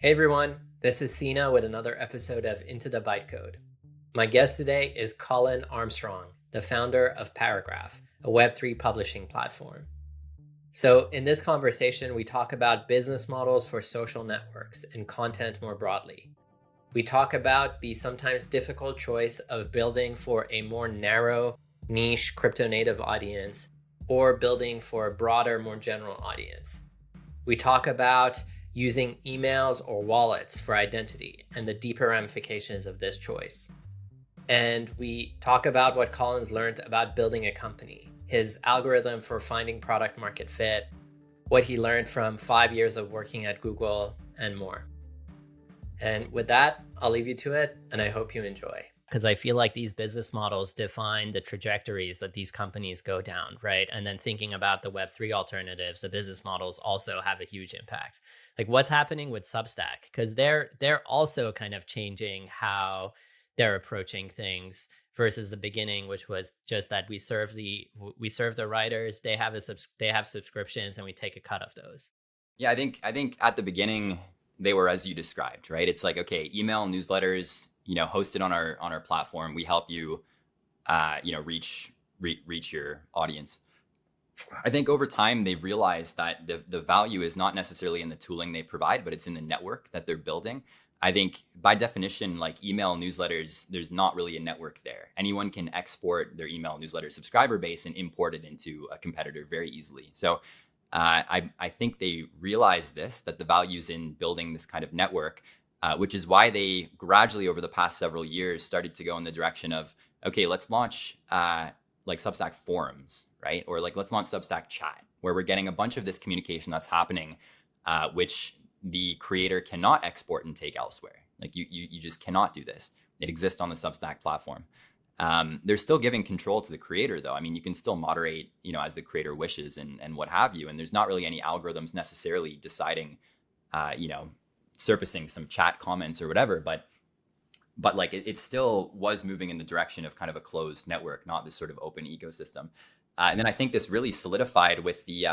Hey everyone, this is Sina with another episode of Into the Bytecode. My guest today is Colin Armstrong, the founder of Paragraph, a Web3 publishing platform. So, in this conversation, we talk about business models for social networks and content more broadly. We talk about the sometimes difficult choice of building for a more narrow, niche crypto native audience or building for a broader, more general audience. We talk about using emails or wallets for identity and the deeper ramifications of this choice. And we talk about what Colin's learned about building a company, his algorithm for finding product market fit, what he learned from 5 years of working at Google, and more. And with that, I'll leave you to it, and I hope you enjoy. Because I feel like these business models define the trajectories that these companies go down, right? And then thinking about the Web3 alternatives, the business models also have a huge impact. Like what's happening with Substack? Because they're also kind of changing how they're approaching things versus the beginning, which was just that we serve the writers, they have subscriptions, and we take a cut of those. Yeah, I think at the beginning they were as you described, right? It's like, okay, email newsletters, hosted on our platform. We help you, reach your audience. I think over time they've realized that the value is not necessarily in the tooling they provide, but it's in the network that they're building. I think by definition, like email newsletters, there's not really a network there. Anyone can export their email newsletter subscriber base and import it into a competitor very easily. So I think they realize this, that the value's in building this kind of network, which is why they gradually over the past several years started to go in the direction of, okay, let's launch like Substack forums, right? Or like let's launch Substack chat, where we're getting a bunch of this communication that's happening, which the creator cannot export and take elsewhere. Like you just cannot do this. It exists on the Substack platform. They're still giving control to the creator, though. I mean, you can still moderate, as the creator wishes and what have you. And there's not really any algorithms necessarily deciding, surfacing some chat comments or whatever. But like it still was moving in the direction of kind of a closed network, not this sort of open ecosystem. And then I think this really solidified with the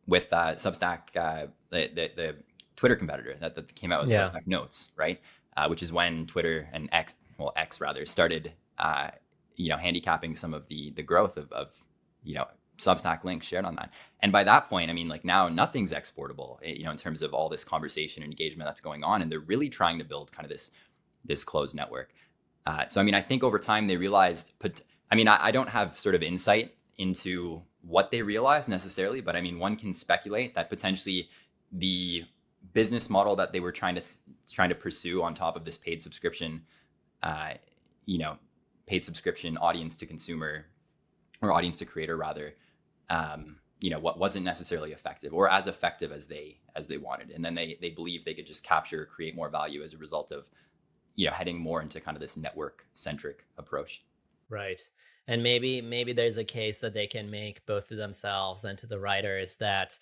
Substack, the Twitter competitor that came out with Yeah. Substack Notes, right? Which is when Twitter and X rather started, handicapping some of the growth of Substack links shared on that. And by that point, I mean, like now nothing's exportable, in terms of all this conversation and engagement that's going on. And they're really trying to build kind of this closed network. So, I mean, I think over time they realized, I don't have sort of insight into what they realized necessarily, but I mean, one can speculate that potentially the business model that they were trying to pursue on top of this paid subscription, uh, paid subscription audience to consumer or audience to creator rather, what wasn't necessarily effective or as effective as they wanted. And then they believed they could just capture, create more value as a result of, heading more into kind of this network centric approach. Right. And maybe there's a case that they can make both to themselves and to the writers that,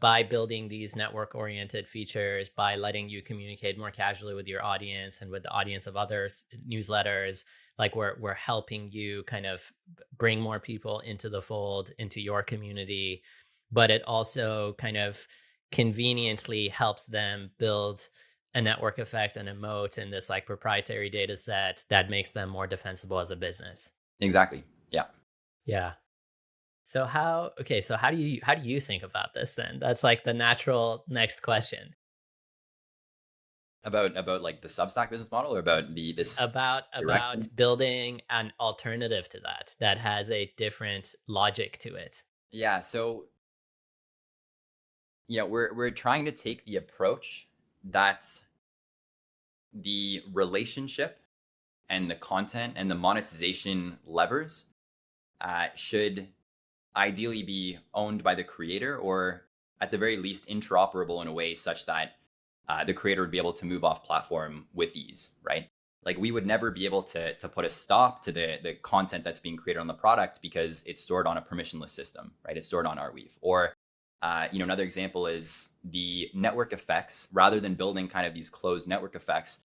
by building these network oriented features, by letting you communicate more casually with your audience and with the audience of others newsletters, like we're helping you kind of bring more people into the fold, into your community, but it also kind of conveniently helps them build a network effect and a moat in this like proprietary data set that makes them more defensible as a business. Exactly. Yeah. Yeah. So how do you think about this then? That's like the natural next question. About like the Substack business model or about this About direction. building an alternative to that has a different logic to it. Yeah. So, we're trying to take the approach that the relationship and the content and the monetization levers should ideally be owned by the creator, or at the very least interoperable in a way such that the creator would be able to move off platform with ease, right? Like we would never be able to put a stop to the content that's being created on the product because it's stored on a permissionless system, right? It's stored on Arweave. Or another example is the network effects. Rather than building kind of these closed network effects,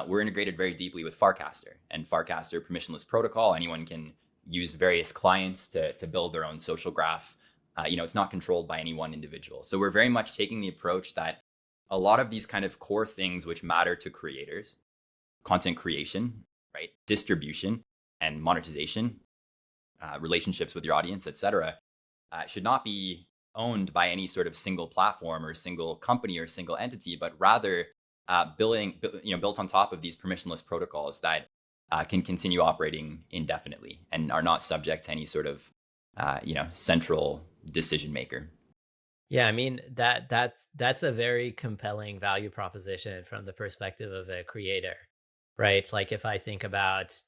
we're integrated very deeply with Farcaster, and Farcaster permissionless protocol. Anyone can use various clients to build their own social graph. It's not controlled by any one individual. So we're very much taking the approach that a lot of these kind of core things which matter to creators, content creation, right, distribution and monetization, relationships with your audience, etc., should not be owned by any sort of single platform or single company or single entity, but rather built on top of these permissionless protocols that can continue operating indefinitely and are not subject to any sort of central decision maker. Yeah, I mean that's a very compelling value proposition from the perspective of a creator, right? It's like if I think about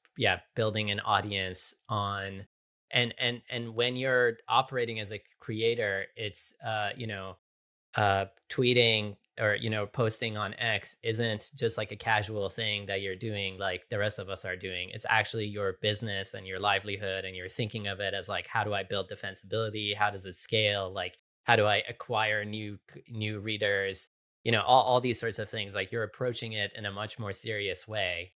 building an audience on and when you're operating as a creator, it's tweeting or posting on X isn't just like a casual thing that you're doing like the rest of us are doing. It's actually your business and your livelihood, and you're thinking of it as like, how do I build defensibility? How does it scale? Like, how do I acquire new readers? All these sorts of things. Like, you're approaching it in a much more serious way,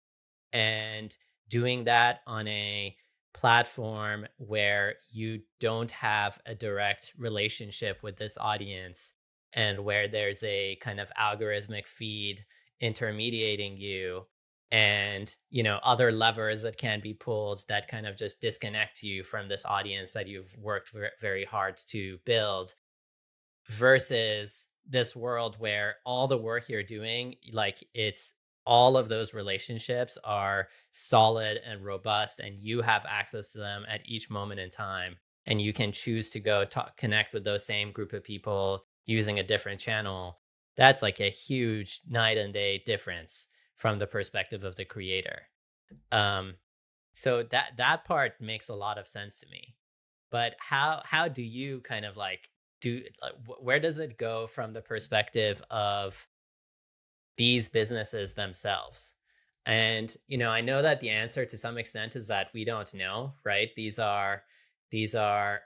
and doing that on a platform where you don't have a direct relationship with this audience, and where there's a kind of algorithmic feed intermediating you, and other levers that can be pulled that kind of just disconnect you from this audience that you've worked very hard to build, versus this world where all the work you're doing, like, it's all of those relationships are solid and robust, and you have access to them at each moment in time, and you can choose to go talk, connect with those same group of people using a different channel. That's like a huge night and day difference from the perspective of the creator. um so that part makes a lot of sense to me. But how do you kind of like do like, where does it go from the perspective of these businesses themselves? And I know that the answer to some extent is that we don't know, right? These are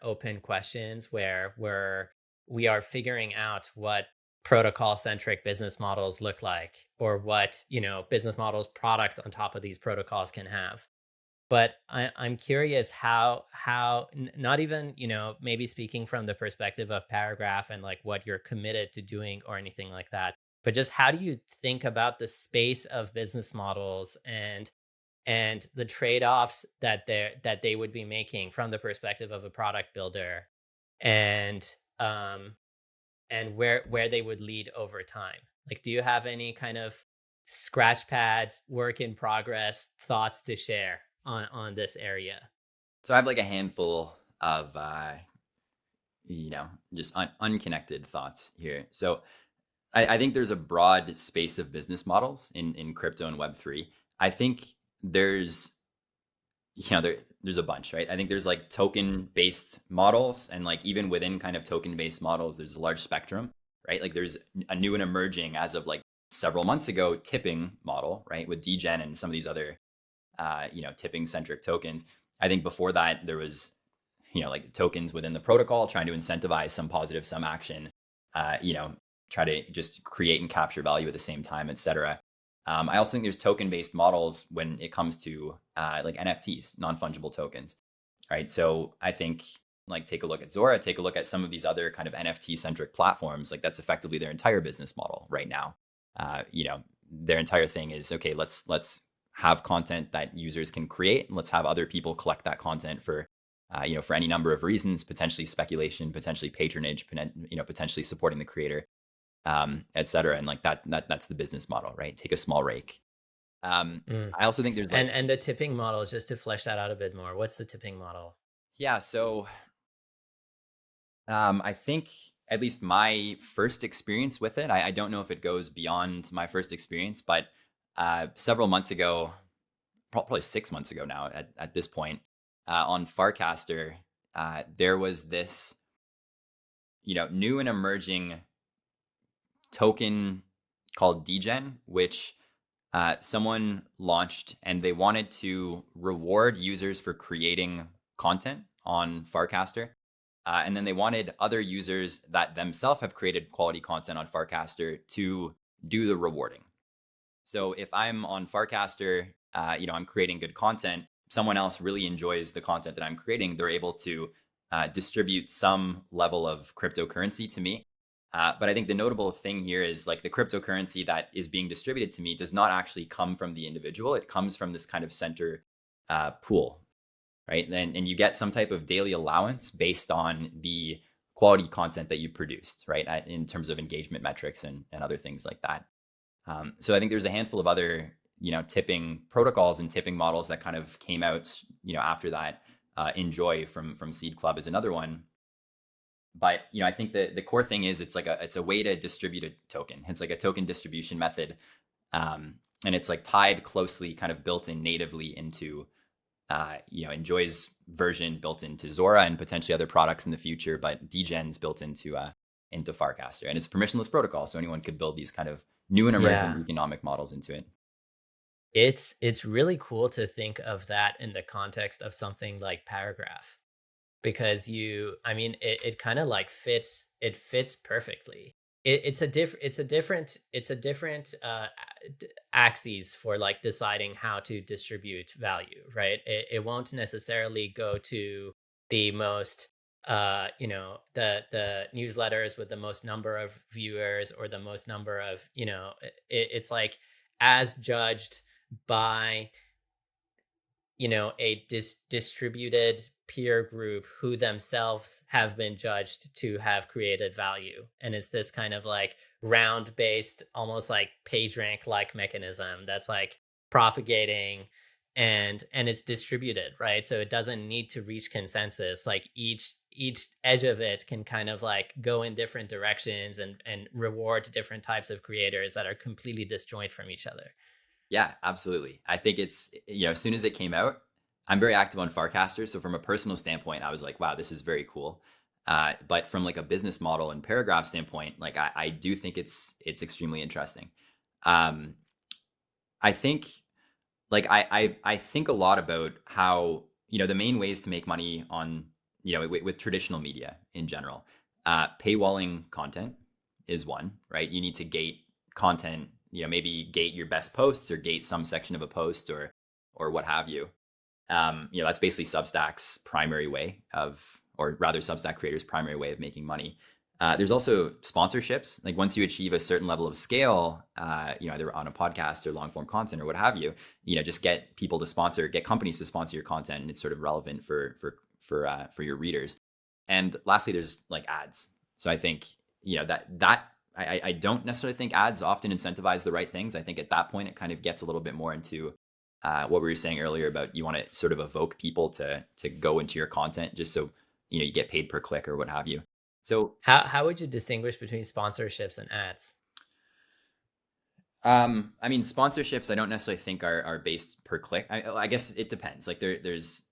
open questions where we are figuring out what protocol centric business models look like, or what business models products on top of these protocols can have. But I'm curious how not even maybe speaking from the perspective of Paragraph and like what you're committed to doing or anything like that, but just how do you think about the space of business models and the trade-offs that they would be making from the perspective of a product builder, and and where they would lead over time? Like, do you have any kind of scratch pad work in progress thoughts to share on this area? So I have like a handful of just unconnected thoughts here. So I think there's a broad space of business models in crypto and Web3. I think there's there's a bunch, right? I think there's like token based models, and like even within kind of token based models, there's a large spectrum, right? Like there's a new and emerging, as of like several months ago, tipping model, right? With degen and some of these other tipping centric tokens. I think before that there was like tokens within the protocol trying to incentivize some positive, some action, try to just create and capture value at the same time, etc. I also think there's token-based models when it comes to like NFTs, non-fungible tokens, right? So I think like take a look at Zora, take a look at some of these other kind of NFT-centric platforms. Like that's effectively their entire business model right now. Their entire thing is, okay, let's have content that users can create, and let's have other people collect that content for for any number of reasons, potentially speculation, potentially patronage, potentially supporting the creator, et cetera. And like that's the business model, right? Take a small rake. Mm. I also think there's like, And the tipping model, just to flesh that out a bit more, what's the tipping model? yeah. So I think at least my first experience with it, I don't know if it goes beyond my first experience, but several months ago, probably 6 months ago now at this point, on Farcaster, there was this, new and emerging token called degen, which someone launched, and they wanted to reward users for creating content on Farcaster. And then they wanted other users that themselves have created quality content on Farcaster to do the rewarding. So if I'm on Farcaster, I'm creating good content, someone else really enjoys the content that I'm creating, they're able to distribute some level of cryptocurrency to me. But I think the notable thing here is like the cryptocurrency that is being distributed to me does not actually come from the individual. It comes from this kind of center pool, right? And you get some type of daily allowance based on the quality content that you produced, right? In terms of engagement metrics and other things like that. So I think there's a handful of other, tipping protocols and tipping models that kind of came out, after that. Enjoy from Seed Club is another one. But I think the core thing is it's a way to distribute a token. It's like a token distribution method, and it's like tied closely, kind of built in natively into Enjoy's version, built into Zora and potentially other products in the future. But Degen's built into Farcaster, and it's a permissionless protocol, so anyone could build these kind of new and emerging Yeah. economic models into it. It's really cool to think of that in the context of something like Paragraph, because it kind of like fits perfectly. It's a different axes for like deciding how to distribute value, right? It won't necessarily go to the most the newsletters with the most number of viewers, or the most number of, it's like as judged by a distributed peer group who themselves have been judged to have created value. And it's this kind of like round based, almost like PageRank like mechanism that's like propagating, and it's distributed, right? So it doesn't need to reach consensus. Like each edge of it can kind of like go in different directions, and reward different types of creators that are completely disjoint from each other. Yeah, absolutely. I think it's, as soon as it came out, I'm very active on Farcaster. So from a personal standpoint, I was like, wow, this is very cool. But from like a business model and Paragraph standpoint, like I do think it's extremely interesting. Um, I think like I think a lot about how, the main ways to make money on, with traditional media in general. Paywalling content is one, right? You need to gate content, maybe gate your best posts or gate some section of a post or what have you. That's basically Substack's primary way of, or rather Substack creators' primary way of making money. There's also sponsorships. Like once you achieve a certain level of scale, either on a podcast or long form content or what have you, just get people to sponsor, get companies to sponsor your content, and it's sort of relevant for your readers. And lastly, there's like ads. So I think I don't necessarily think ads often incentivize the right things. I think at that point it kind of gets a little bit more into what we were saying earlier about you want to sort of evoke people to go into your content just so you get paid per click or what have you. So How would you distinguish between sponsorships and ads? sponsorships I don't necessarily think are based per click. I guess it depends. Like there's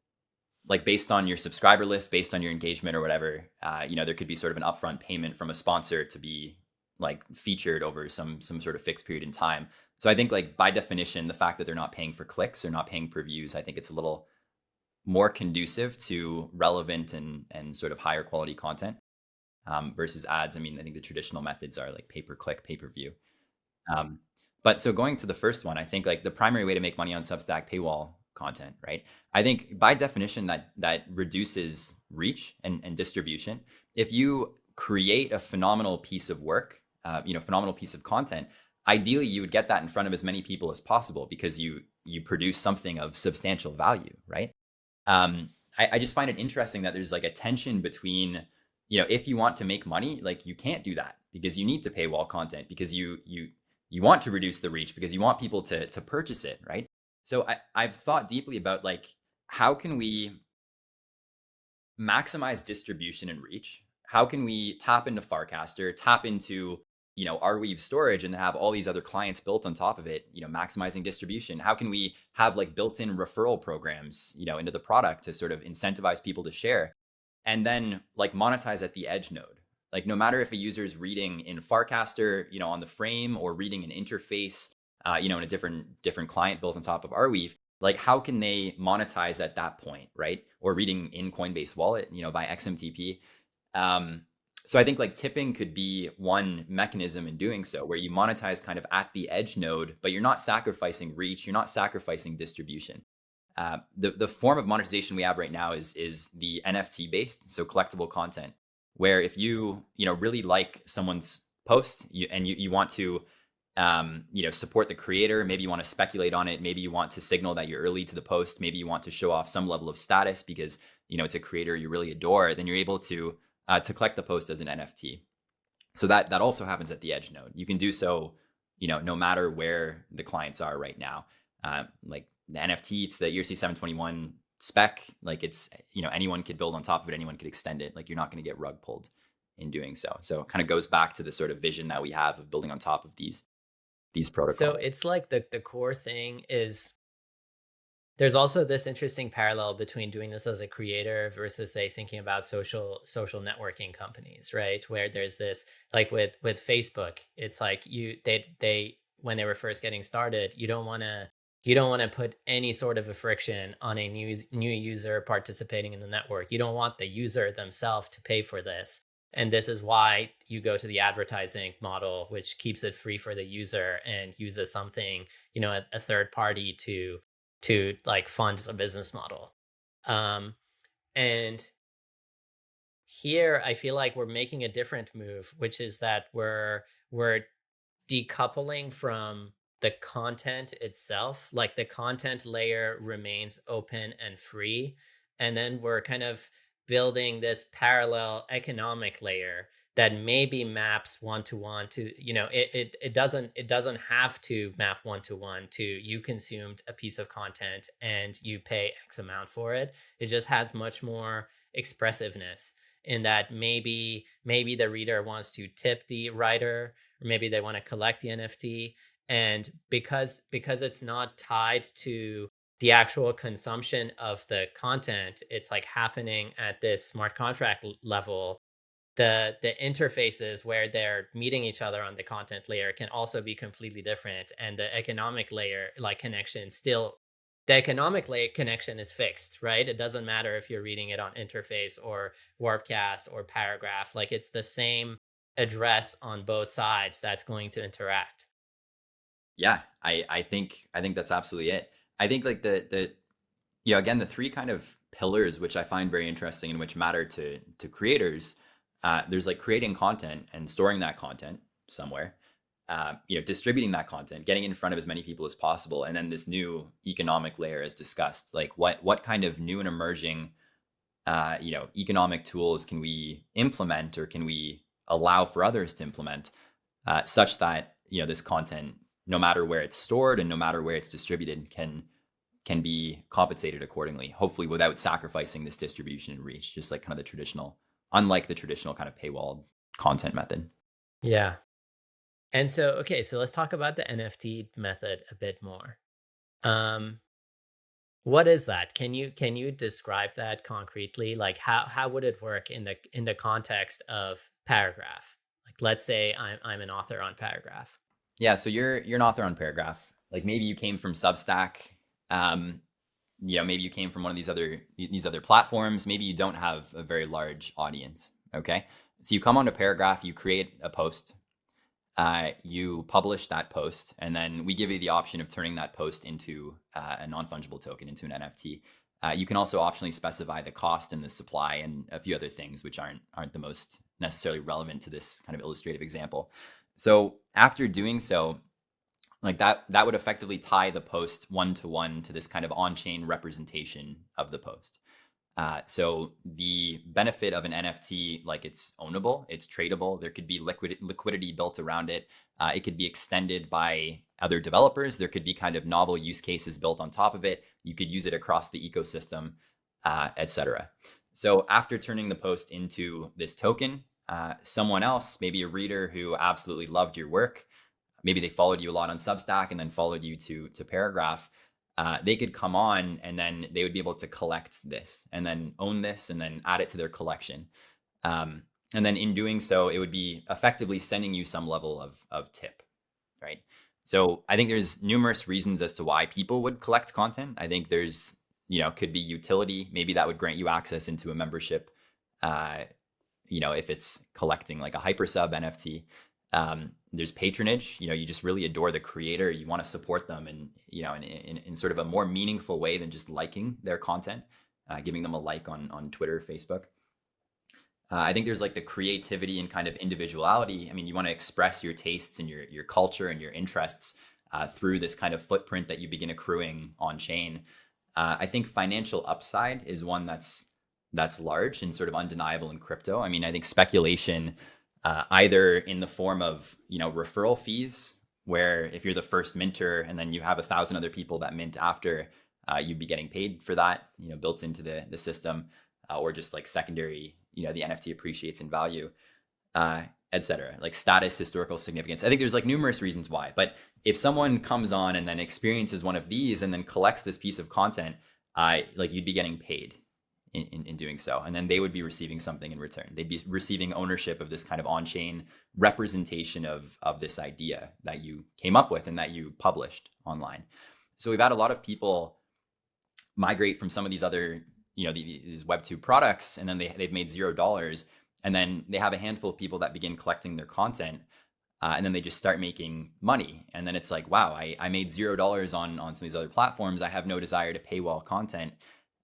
like based on your subscriber list, based on your engagement or whatever, there could be sort of an upfront payment from a sponsor to be like featured over some sort of fixed period in time. So I think like by definition, the fact that they're not paying for clicks or not paying per views, I think it's a little more conducive to relevant and sort of higher quality content versus ads. I think the traditional methods are like pay per click, pay per view. But so going to the first one, I think like the primary way to make money on Substack paywall content, right? I think by definition that reduces reach and distribution. If you create a phenomenal piece of work, phenomenal piece of content, ideally you would get that in front of as many people as possible because you produce something of substantial value, right? I just find it interesting that there's like a tension between, if you want to make money, like you can't do that because you need to paywall content because you want to reduce the reach because you want people to purchase it, right? So I've thought deeply about like how can we maximize distribution and reach? How can we tap into Farcaster, tap into Arweave storage, and have all these other clients built on top of it? Maximizing distribution. How can we have like built-in referral programs, into the product to sort of incentivize people to share, and then like monetize at the edge node? Like no matter if a user is reading in Farcaster, on the frame, or reading an interface, in a different client built on top of Arweave, like how can they monetize at that point, right? Or reading in Coinbase Wallet, by XMTP. So I think like tipping could be one mechanism in doing so, where you monetize kind of at the edge node, but you're not sacrificing reach, you're not sacrificing distribution. The form of monetization we have right now is the NFT based, so collectible content, where if you really like someone's post, you want to support the creator, maybe you want to speculate on it, maybe you want to signal that you're early to the post, maybe you want to show off some level of status because it's a creator you really adore, then you're able to collect the post as an NFT. So that also happens at the edge node. You can do so no matter where the clients are right now. Like the NFT, it's the ERC 721 spec. Like it's anyone could build on top of it, anyone could extend it. Like you're not going to get rug pulled in doing so. So it kind of goes back to the sort of vision that we have of building on top of these protocols. So it's like the core thing is, there's also this interesting parallel between doing this as a creator versus, say, thinking about social networking companies, right? Where there's this, like with Facebook, it's like they when they were first getting started, you don't want to put any sort of a friction on a new user participating in the network. You don't want the user themselves to pay for this. And this is why you go to the advertising model, which keeps it free for the user and uses something, a third party to like fund a business model. And here I feel like we're making a different move, which is that we're decoupling from the content itself. Like the content layer remains open and free, and then we're kind of building this parallel economic layer that maybe maps one-to-one to, it doesn't have to map one-to-one to, you consumed a piece of content and you pay X amount for it. It just has much more expressiveness in that maybe the reader wants to tip the writer, or maybe they want to collect the NFT. And because it's not tied to the actual consumption of the content, it's like happening at this smart contract level. The interfaces where they're meeting each other on the content layer can also be completely different, and the economic layer connection is fixed, right? It doesn't matter if you're reading it on interface or Warpcast or Paragraph. Like it's the same address on both sides that's going to interact. Yeah, I think that's absolutely it. I think like the again, the three kind of pillars which I find very interesting and which matter to creators. There's like creating content and storing that content somewhere, distributing that content, getting in front of as many people as possible, and then this new economic layer as discussed. Like what kind of new and emerging economic tools can we implement, or can we allow for others to implement, such that this content, no matter where it's stored and no matter where it's distributed, can be compensated accordingly, hopefully without sacrificing this distribution and reach, just like kind of unlike the traditional kind of paywalled content method. Yeah. And so let's talk about the NFT method a bit more. What is that? Can you describe that concretely? Like how would it work in the context of Paragraph? Like let's say I'm an author on Paragraph. Yeah, so you're an author on Paragraph. Like maybe you came from Substack. Maybe you came from one of these other platforms. Maybe you don't have a very large audience. Okay, so you come onto Paragraph, you create a post, you publish that post, and then we give you the option of turning that post into a non-fungible token, into an NFT. You can also optionally specify the cost and the supply and a few other things which aren't the most necessarily relevant to this kind of illustrative example. So after doing so, like that would effectively tie the post one-to-one to this kind of on-chain representation of the post. So the benefit of an NFT, like it's ownable, it's tradable, there could be liquidity built around it. It could be extended by other developers. There could be kind of novel use cases built on top of it. You could use it across the ecosystem, etc. So after turning the post into this token, someone else, maybe a reader who absolutely loved your work, maybe they followed you a lot on Substack and then followed you to Paragraph, they could come on and then they would be able to collect this and then own this and then add it to their collection. And then in doing so, it would be effectively sending you some level of tip, right? So I think there's numerous reasons as to why people would collect content. I think there's, could be utility. Maybe that would grant you access into a membership, if it's collecting like a hypersub NFT. There's patronage, you just really adore the creator. You want to support them and, in sort of a more meaningful way than just liking their content, giving them a like on Twitter, Facebook. I think there's like the creativity and kind of individuality. I mean, you want to express your tastes and your culture and your interests through this kind of footprint that you begin accruing on chain. I think financial upside is one that's large and sort of undeniable in crypto. I mean, I think speculation, either in the form of referral fees, where if you're the first minter and then you have 1,000 other people that mint after, you'd be getting paid for that, built into the system, or just like secondary, the NFT appreciates in value, etc. Like status, historical significance. I think there's like numerous reasons why. But if someone comes on and then experiences one of these and then collects this piece of content, like you'd be getting paid in doing so. And then they would be receiving something in return. They'd be receiving ownership of this kind of on-chain representation of this idea that you came up with and that you published online. So we've had a lot of people migrate from some of these other, these Web2 products, and then they've made $0. And then they have a handful of people that begin collecting their content, and then they just start making money. And then it's like, wow, I made $0 on some of these other platforms. I have no desire to paywall content.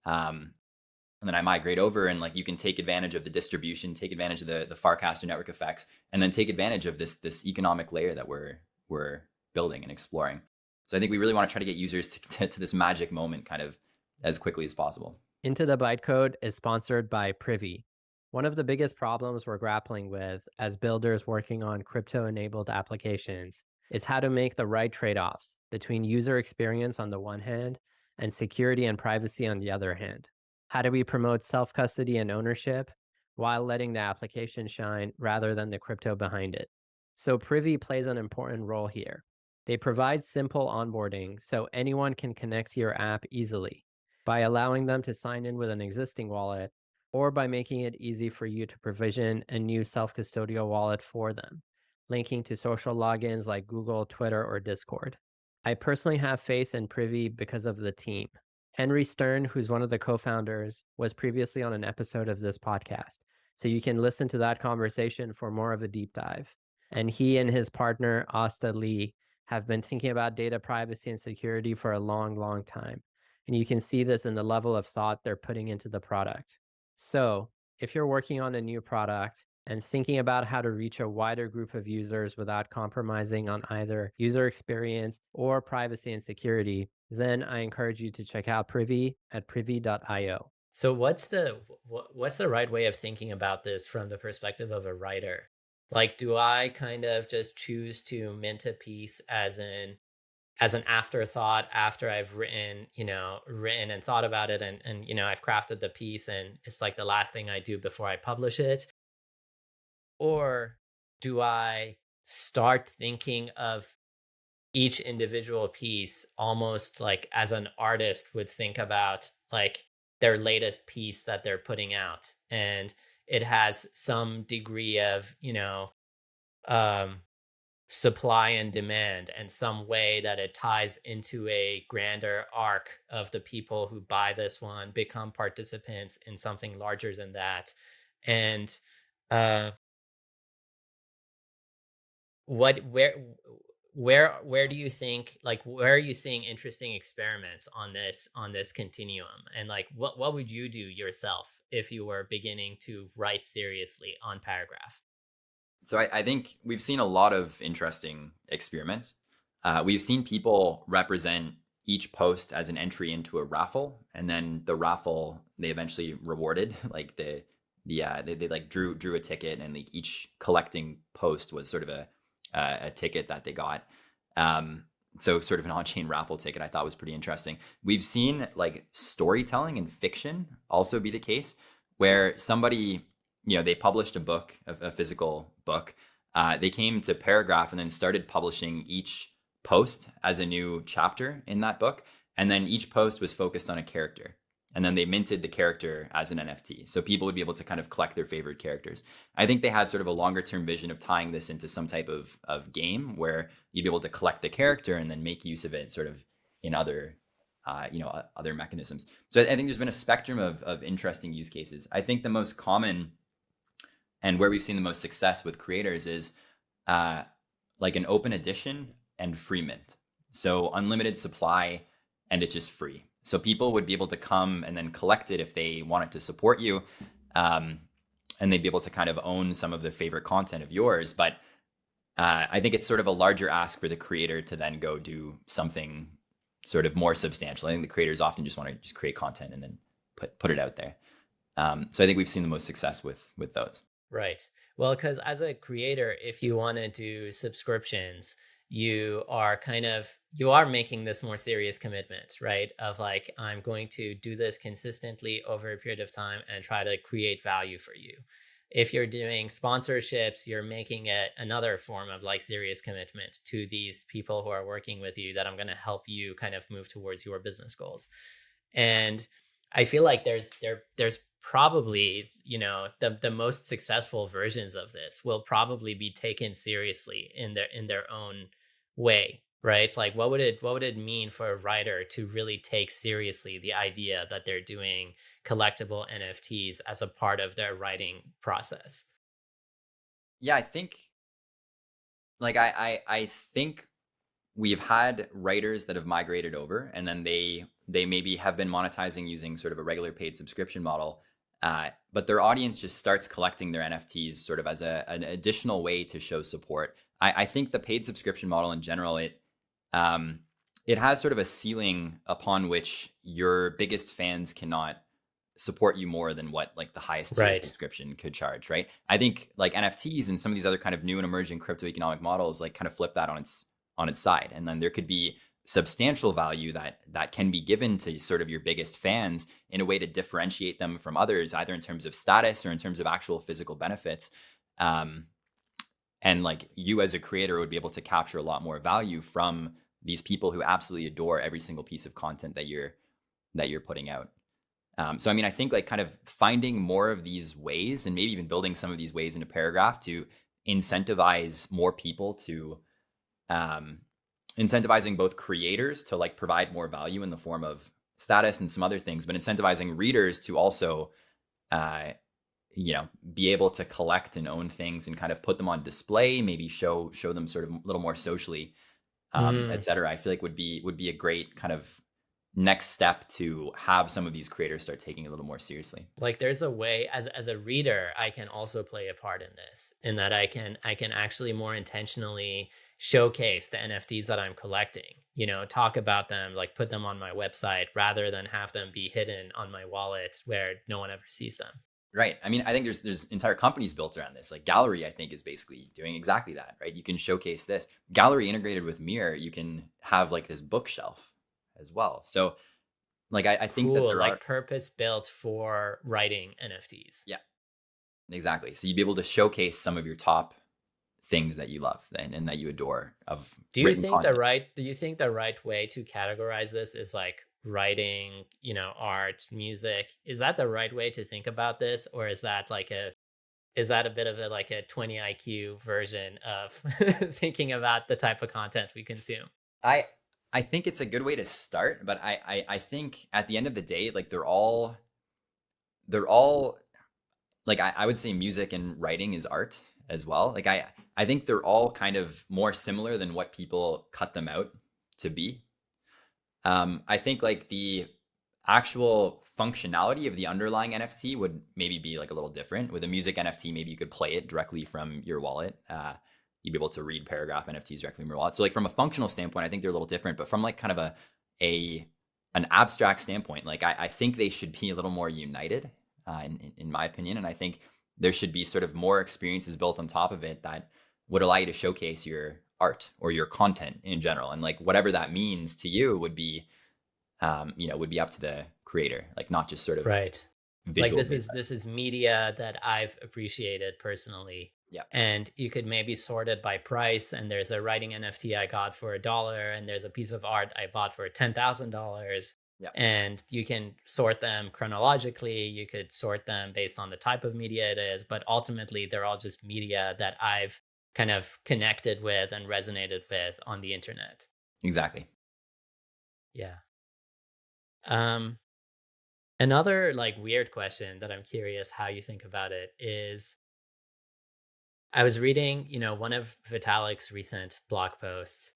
And then I migrate over, and like you can take advantage of the distribution, take advantage of the Farcaster network effects, and then take advantage of this economic layer that we're building and exploring. So I think we really want to try to get users to this magic moment kind of as quickly as possible. Into the Bytecode is sponsored by Privy. One of the biggest problems we're grappling with as builders working on crypto-enabled applications is how to make the right trade-offs between user experience on the one hand and security and privacy on the other hand. How do we promote self-custody and ownership while letting the application shine rather than the crypto behind it? So Privy plays an important role here. They provide simple onboarding so anyone can connect to your app easily by allowing them to sign in with an existing wallet, or by making it easy for you to provision a new self-custodial wallet for them, linking to social logins like Google, Twitter, or Discord. I personally have faith in Privy because of the team. Henry Stern, who's one of the co-founders, was previously on an episode of this podcast, so you can listen to that conversation for more of a deep dive. And he and his partner, Asta Lee, have been thinking about data privacy and security for a long, long time. And you can see this in the level of thought they're putting into the product. So if you're working on a new product and thinking about how to reach a wider group of users without compromising on either user experience or privacy and security, then I encourage you to check out Privy at privy.io. So what's the right way of thinking about this from the perspective of a writer? Like, do I kind of just choose to mint a piece as an afterthought after I've written and thought about it, and I've crafted the piece and it's like the last thing I do before I publish it? Or do I start thinking of each individual piece almost like as an artist would think about like their latest piece that they're putting out, and it has some degree of supply and demand and some way that it ties into a grander arc of the people who buy this one become participants in something larger than that? And what where do you think, like, where are you seeing interesting experiments on this continuum? And like what would you do yourself if you were beginning to write seriously on Paragraph? So I think we've seen a lot of interesting experiments. We've seen people represent each post as an entry into a raffle, and then the raffle they eventually rewarded. Like they like drew a ticket, and like each collecting post was sort of a ticket that they got. So sort of an on-chain raffle ticket I thought was pretty interesting. We've seen like storytelling and fiction also be the case, where somebody, they published a book, a physical book. They came to Paragraph and then started publishing each post as a new chapter in that book. And then each post was focused on a character. And then they minted the character as an NFT. So people would be able to kind of collect their favorite characters. I think they had sort of a longer term vision of tying this into some type of game where you'd be able to collect the character and then make use of it sort of in other other mechanisms. So I think there's been a spectrum of interesting use cases. I think the most common and where we've seen the most success with creators is like an open edition and free mint. So unlimited supply, and it's just free. So people would be able to come and then collect it if they wanted to support you. And and they'd be able to kind of own some of the favorite content of yours. But I think it's sort of a larger ask for the creator to then go do something sort of more substantial. I think the creators often just want to just create content and then put it out there. So I think we've seen the most success with those. Right. Well, because as a creator, if you want to do subscriptions, you are making this more serious commitment, right? Of like, I'm going to do this consistently over a period of time and try to create value for you. If you're doing sponsorships, you're making it another form of like serious commitment to these people who are working with you, that I'm going to help you kind of move towards your business goals. And I feel like there's probably, the most successful versions of this will probably be taken seriously in their own way, right? Like what would it mean for a writer to really take seriously the idea that they're doing collectible NFTs as a part of their writing process? Yeah, I think I think we've had writers that have migrated over, and then they maybe have been monetizing using sort of a regular paid subscription model, but their audience just starts collecting their NFTs sort of as an additional way to show support. I think the paid subscription model in general, it has sort of a ceiling upon which your biggest fans cannot support you more than what like the highest tier Right. subscription could charge, right? I think like NFTs and some of these other kind of new and emerging crypto economic models like kind of flip that on its side, and then there could be substantial value that can be given to sort of your biggest fans in a way to differentiate them from others, either in terms of status or in terms of actual physical benefits. And like you as a creator would be able to capture a lot more value from these people who absolutely adore every single piece of content that you're putting out. So I mean, I think like kind of finding more of these ways, and maybe even building some of these ways into Paragraph to incentivize more people to incentivizing both creators to like provide more value in the form of status and some other things, but incentivizing readers to also be able to collect and own things and kind of put them on display, maybe show them sort of a little more socially, et cetera. I feel like would be a great kind of next step to have some of these creators start taking it a little more seriously. Like there's a way, as a reader, I can also play a part in this, in that I can actually more intentionally showcase the NFTs that I'm collecting, talk about them, like put them on my website rather than have them be hidden on my wallet where no one ever sees them. Right. I mean, I think there's entire companies built around this. Like Gallery, I think, is basically doing exactly that, right? You can showcase this. Gallery integrated with Mirror, you can have like this bookshelf as well. So like I think that Cool, there like are purpose built for writing NFTs. yeah, exactly. So you'd be able to showcase some of your top things that you love and that you adore of written content. Do you think the right way to categorize this is like writing, art, music? Is that the right way to think about this, or is that a bit of a 20 IQ version of thinking about the type of content we consume? I think it's a good way to start, but I think at the end of the day, like they're all like I would say music and writing is art as well. Like I think they're all kind of more similar than what people cut them out to be. I think like the actual functionality of the underlying NFT would maybe be like a little different. With a music NFT, maybe you could play it directly from your wallet. You'd be able to read Paragraph NFTs directly from your wallet. So like from a functional standpoint, I think they're a little different, but from like kind of an abstract standpoint, like I think they should be a little more united, in my opinion. And I think there should be sort of more experiences built on top of it that would allow you to showcase your art or your content in general. And like whatever that means to you would be, would be up to the creator, like not just sort of Right. Like visual. this is media that I've appreciated personally. Yeah. And you could maybe sort it by price. And there's a writing NFT I got for $1, and there's a piece of art I bought for $10,000. Yeah. And you can sort them chronologically. You could sort them based on the type of media it is, but ultimately they're all just media that I've kind of connected with and resonated with on the internet. Exactly. Yeah. Another like weird question that I'm curious how you think about it is, I was reading, one of Vitalik's recent blog posts,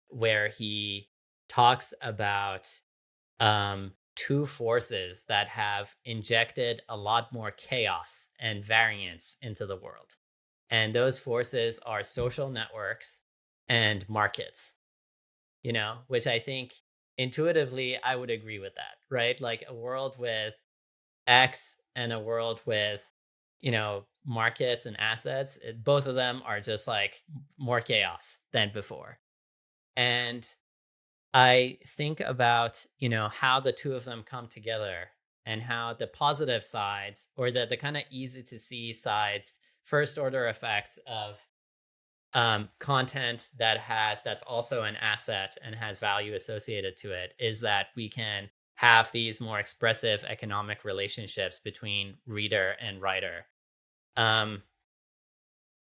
where he talks about two forces that have injected a lot more chaos and variance into the world. And those forces are social networks and markets, which I think intuitively I would agree with that, right? Like a world with X and a world with, markets and assets, both of them are just like more chaos than before. And I think about, how the two of them come together and how the positive sides or the kind of easy to see sides, first order effects of content that's also an asset and has value associated to it is that we can have these more expressive economic relationships between reader and writer. Um,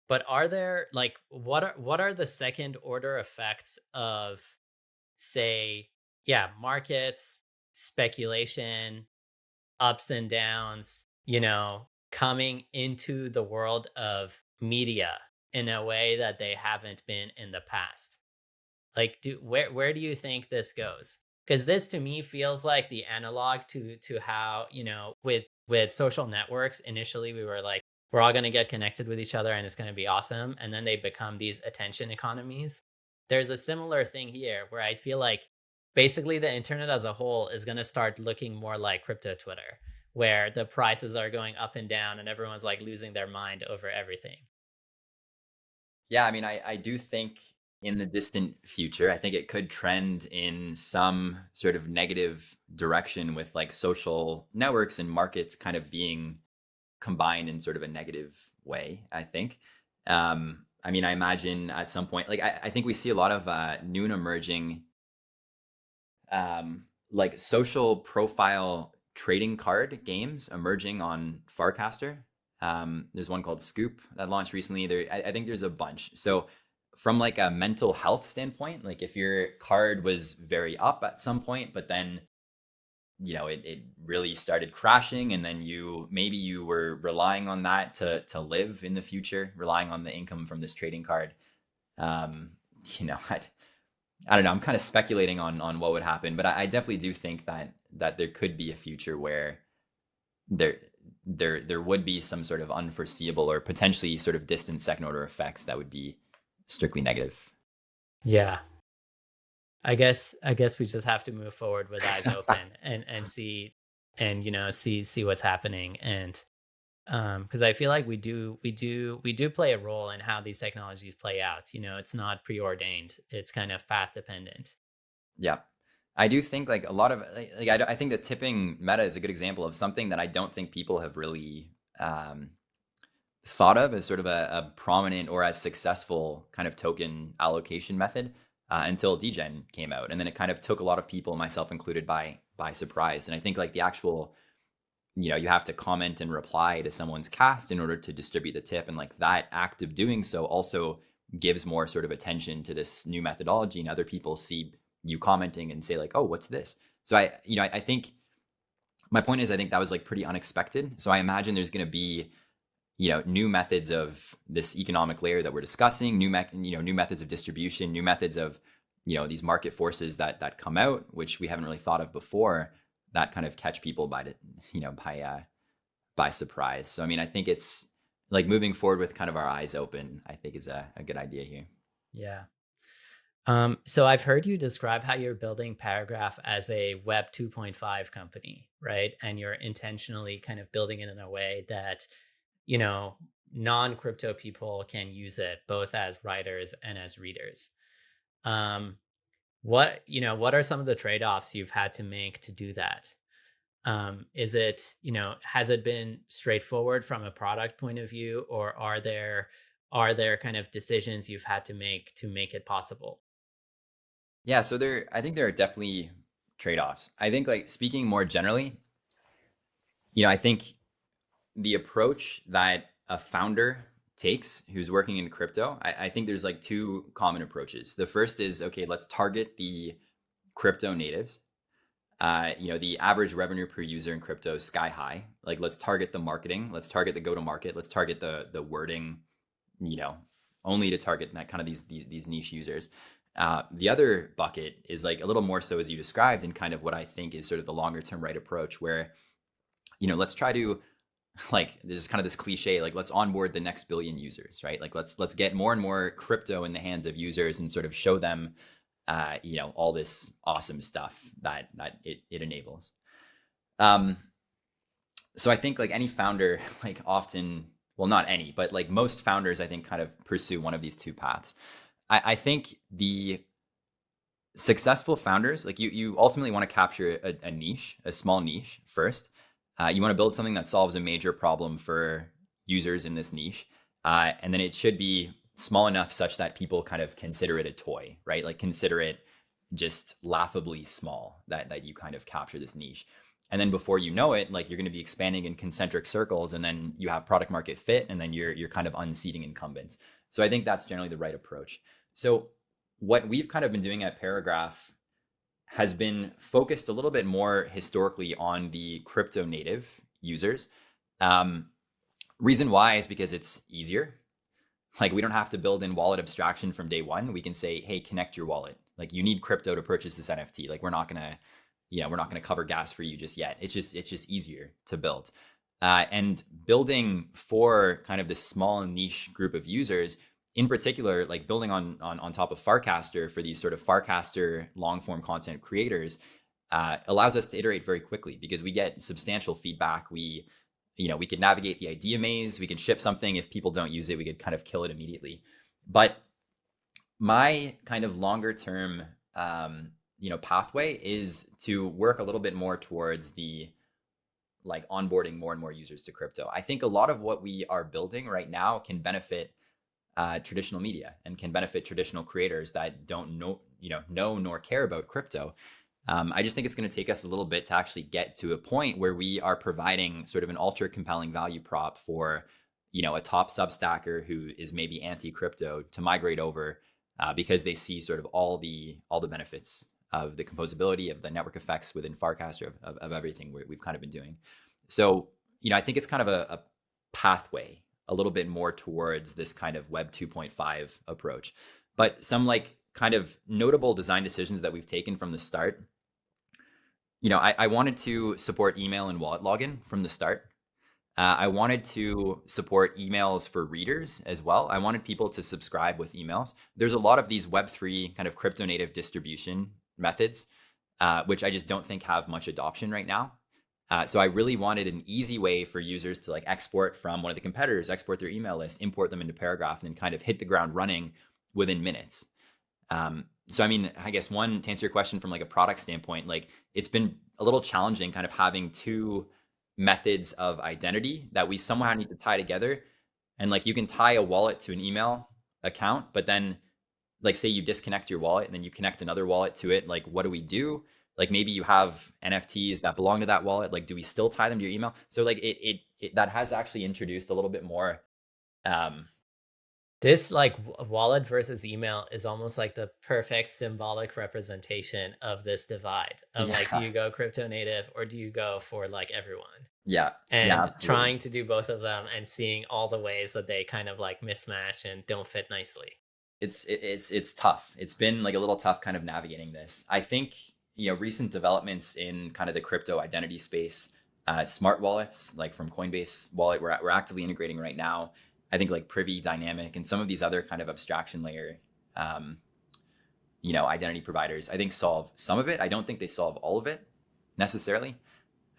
but are there like what are the second order effects of, say, yeah, markets, speculation, ups and downs, coming into the world of media in a way that they haven't been in the past? Like, where do you think this goes? Because this to me feels like the analog to how, with social networks, initially we were like, we're all going to get connected with each other and it's going to be awesome, and then they become these attention economies. There's a similar thing here where I feel like basically the internet as a whole is going to start looking more like crypto Twitter, where the prices are going up and down and everyone's like losing their mind over everything. Yeah, I mean, I do think in the distant future, I think it could trend in some sort of negative direction with like social networks and markets kind of being combined in sort of a negative way, I think. I mean, I imagine at some point, like I think we see a lot of new and emerging like social profile trading card games emerging on Farcaster. There's one called Scoop that launched recently. I think there's a bunch. So from like a mental health standpoint, like if your card was very up at some point, but then it really started crashing, and then maybe you were relying on that to live in the future, relying on the income from this trading card. Um, you know, I don't know. I'm kind of speculating on what would happen, but I definitely do think that there could be a future where there there would be some sort of unforeseeable or potentially sort of distant second order effects that would be strictly negative. Yeah. I guess we just have to move forward with eyes open and see, and see what's happening. And because I feel like we do play a role in how these technologies play out. It's not preordained, it's kind of path dependent. Yeah. I do think like a lot of like I think the tipping meta is a good example of something that I don't think people have really thought of as sort of a prominent or as successful kind of token allocation method until degen came out, and then it kind of took a lot of people, myself included, by surprise. And I think like the actual, you have to comment and reply to someone's cast in order to distribute the tip, and like that act of doing so also gives more sort of attention to this new methodology, and other people see you commenting and say like, oh, what's this? So I think my point is, I think that was like pretty unexpected. So I imagine there's going to be new methods of this economic layer that we're discussing, new methods of distribution, new methods of these market forces that come out, which we haven't really thought of before, that kind of catch people by surprise. So I mean, I think it's like moving forward with kind of our eyes open, I think is a good idea here. Yeah. So I've heard you describe how you're building Paragraph as a Web 2.5 company, right? And you're intentionally kind of building it in a way that, non-crypto people can use it both as writers and as readers. Um, what are some of the trade-offs you've had to make to do that? Is it, has it been straightforward from a product point of view, or are there kind of decisions you've had to make it possible? Yeah, so I think there are definitely trade-offs. I think like speaking more generally, I think the approach that a founder takes who's working in crypto, I think there's like two common approaches. The first is, okay, let's target the crypto natives. The average revenue per user in crypto is sky high. Like, let's target the marketing, let's target the go-to-market, let's target the wording, you know, only to target that kind of these niche users. The other bucket is like a little more so as you described, and kind of what I think is sort of the longer term right approach, where, let's try to, like, there's kind of this cliche, like, let's onboard the next billion users, right? Like, let's get more and more crypto in the hands of users and sort of show them, all this awesome stuff that it enables. So I think like any founder, like often, well, not any, but like most founders, I think kind of pursue one of these two paths. I think the successful founders, like you ultimately want to capture a niche, a small niche first. You want to build something that solves a major problem for users in this niche. And then it should be small enough such that people kind of consider it a toy, right? Like consider it just laughably small that you kind of capture this niche. And then before you know it, like you're going to be expanding in concentric circles, and then you have product market fit, and then you're kind of unseating incumbents. So I think that's generally the right approach. So what we've kind of been doing at Paragraph has been focused a little bit more historically on the crypto native users. Reason why is because it's easier. Like we don't have to build in wallet abstraction from day one. We can say, hey, connect your wallet. Like you need crypto to purchase this NFT. Like we're not gonna cover gas for you just yet. It's just easier to build. And building for kind of this small niche group of users, in particular, like building on top of Farcaster for these sort of Farcaster long form content creators, allows us to iterate very quickly because we get substantial feedback. We could navigate the idea maze. We can ship something. If people don't use it, we could kind of kill it immediately. But my kind of longer term, pathway is to work a little bit more towards the like onboarding more and more users to crypto. I think a lot of what we are building right now can benefit traditional media and can benefit traditional creators that don't know nor care about crypto. I just think it's going to take us a little bit to actually get to a point where we are providing sort of an ultra compelling value prop for, a top Substacker who is maybe anti-crypto to migrate over because they see sort of all the benefits of the composability, of the network effects within Farcaster, of everything we've kind of been doing. So, I think it's kind of a pathway a little bit more towards this kind of Web 2.5 approach. But some like kind of notable design decisions that we've taken from the start. I wanted to support email and wallet login from the start. I wanted to support emails for readers as well. I wanted people to subscribe with emails. There's a lot of these Web3 kind of crypto native distribution methods, which I just don't think have much adoption right now. So I really wanted an easy way for users to like export from one of the competitors, export their email list, import them into Paragraph, and then kind of hit the ground running within minutes. So, I mean, I guess to answer your question from like a product standpoint, like it's been a little challenging kind of having two methods of identity that we somehow need to tie together. And like you can tie a wallet to an email account, but then like say you disconnect your wallet and then you connect another wallet to it. Like, what do we do? Like maybe you have NFTs that belong to that wallet. Like, do we still tie them to your email? So like it that has actually introduced a little bit more. This like wallet versus email is almost like the perfect symbolic representation of this divide of like, do you go crypto native or do you go for like everyone? Yeah. And trying to do both of them and seeing all the ways that they kind of like mismatch and don't fit nicely. It's tough. It's been like a little tough kind of navigating this. I think, recent developments in kind of the crypto identity space, smart wallets, like from Coinbase wallet, we're actively integrating right now. I think like Privy, Dynamic, and some of these other kind of abstraction layer, identity providers, I think solve some of it. I don't think they solve all of it necessarily.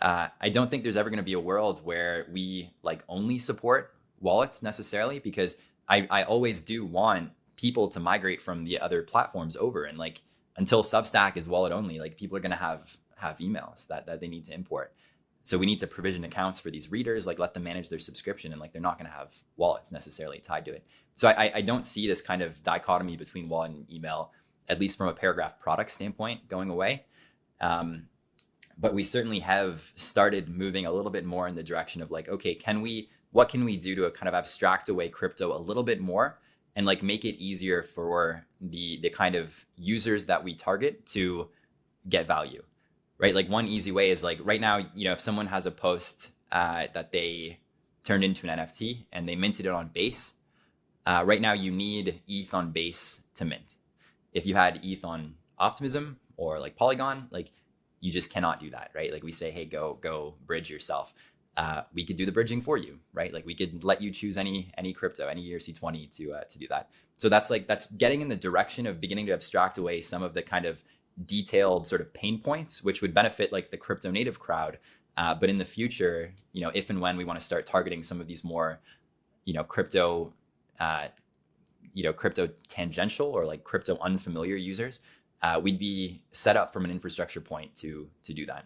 I don't think there's ever going to be a world where we like only support wallets necessarily, because I always do want people to migrate from the other platforms over. And like until Substack is wallet only, like people are going to have emails that they need to import. So we need to provision accounts for these readers, like let them manage their subscription, and like they're not going to have wallets necessarily tied to it. So I don't see this kind of dichotomy between wallet and email, at least from a Paragraph product standpoint, going away. But we certainly have started moving a little bit more in the direction of like, okay, what can we do to kind of abstract away crypto a little bit more and like make it easier for the kind of users that we target to get value? Right? Like one easy way is like right now, if someone has a post that they turned into an NFT and they minted it on Base, right now you need ETH on Base to mint. If you had ETH on Optimism or like Polygon, like you just cannot do that, right? Like we say, hey, go bridge yourself. We could do the bridging for you, right? Like we could let you choose any crypto, any ERC20 to do that. So that's getting in the direction of beginning to abstract away some of the kind of detailed sort of pain points, which would benefit like the crypto native crowd. But in the future, if and when we want to start targeting some of these more, crypto, crypto tangential or like crypto unfamiliar users, we'd be set up from an infrastructure point to do that.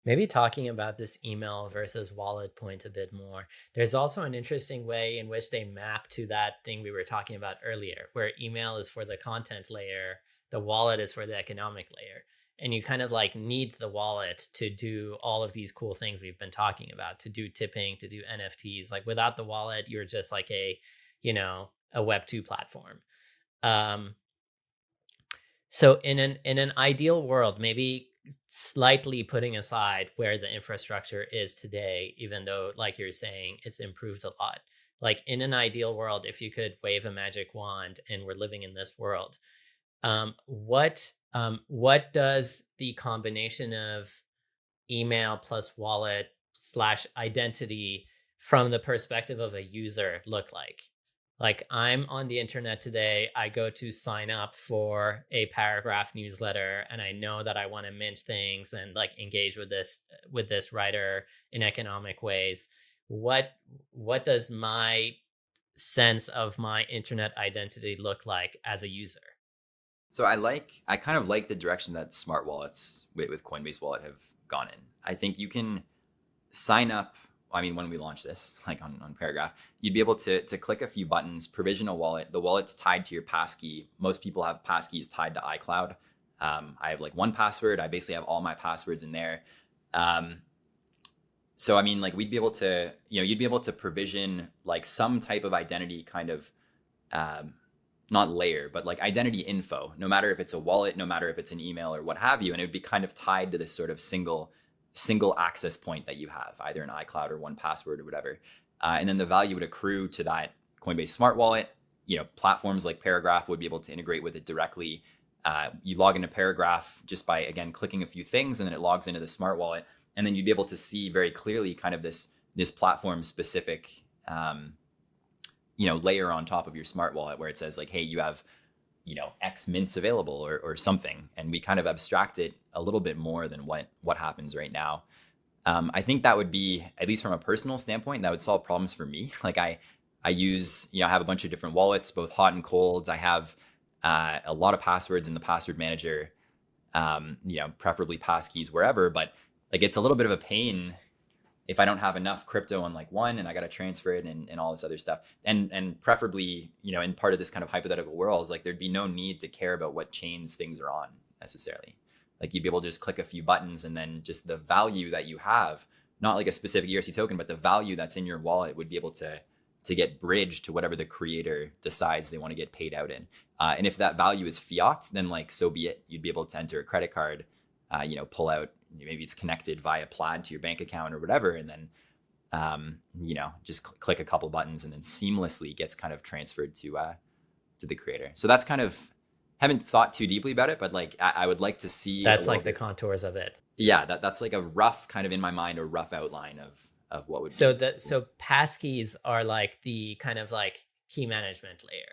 Maybe talking about this email versus wallet point a bit more. There's also an interesting way in which they map to that thing we were talking about earlier, where email is for the content layer, the wallet is for the economic layer. And you kind of like need the wallet to do all of these cool things we've been talking about, to do tipping, to do NFTs. Like without the wallet, you're just like a Web2 platform. Um, so in an ideal world, maybe slightly putting aside where the infrastructure is today, even though, like you're saying, it's improved a lot. Like in an ideal world, if you could wave a magic wand and we're living in this world, what does the combination of email plus wallet slash identity from the perspective of a user look like? Like I'm on the internet today, I go to sign up for a paragraph newsletter and I know that I want to mint things and like engage with this writer in economic ways. What does my sense of my internet identity look like as a user? So I kind of like the direction that smart wallets with Coinbase Wallet have gone in. I think you can sign up. I mean, when we launch this, like on Paragraph, you'd be able to click a few buttons, provision a wallet. The wallet's tied to your passkey. Most people have passkeys tied to iCloud. I have like 1Password. I basically have all my passwords in there. So I mean, like we'd be able to, you'd be able to provision like some type of identity kind of, not layer, but like identity info, no matter if it's a wallet, no matter if it's an email or what have you. And it would be kind of tied to this sort of single access point that you have, either an iCloud or 1Password or whatever. And then the value would accrue to that Coinbase Smart Wallet. Platforms like Paragraph would be able to integrate with it directly. You log into Paragraph just by, again, clicking a few things, and then it logs into the Smart Wallet. And then you'd be able to see very clearly kind of this platform specific, layer on top of your Smart Wallet where it says like, hey, you have, X mints available or something. And we kind of abstract it a little bit more than what happens right now. I think that would be, at least from a personal standpoint, that would solve problems for me. Like I use, I have a bunch of different wallets, both hot and colds. I have a lot of passwords in the password manager, preferably passkeys wherever, but like it's a little bit of a pain if I don't have enough crypto on like one and I got to transfer it and all this other stuff. And preferably, in part of this kind of hypothetical world, is like there'd be no need to care about what chains things are on necessarily. Like you'd be able to just click a few buttons and then just the value that you have, not like a specific ERC token, but the value that's in your wallet would be able to get bridged to whatever the creator decides they want to get paid out in. And if that value is fiat, then like, so be it. You'd be able to enter a credit card, pull out, maybe it's connected via Plaid to your bank account or whatever. And then, just click a couple buttons and then seamlessly gets kind of transferred to the creator. So that's kind of, haven't thought too deeply about it, but like, I would like to see. That's like the contours of it. Yeah. That's like a rough kind of in my mind, a rough outline of what would be. So passkeys are like the kind of like key management layer.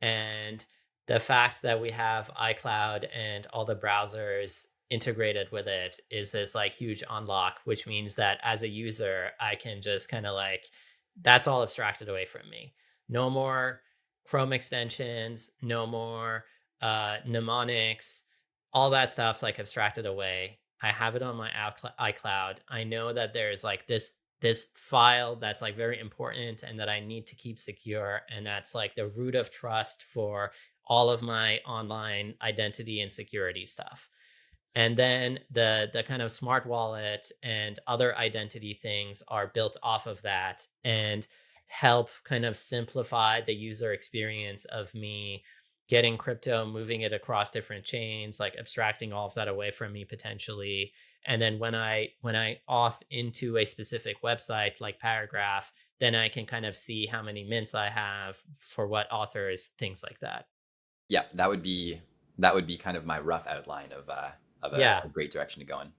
And the fact that we have iCloud and all the browsers integrated with it is this like huge unlock, which means that as a user, I can just kind of like, that's all abstracted away from me. No more Chrome extensions, no more mnemonics, all that stuff's like abstracted away. I have it on my iCloud. I know that there's like this file that's like very important and that I need to keep secure. And that's like the root of trust for all of my online identity and security stuff. And then the kind of smart wallet and other identity things are built off of that and help kind of simplify the user experience of me getting crypto, moving it across different chains, like abstracting all of that away from me potentially. And then when I auth into a specific website like Paragraph, then I can kind of see how many mints I have for what authors, things like that. Yeah, that would be kind of my rough outline of Yeah, a great direction to go in.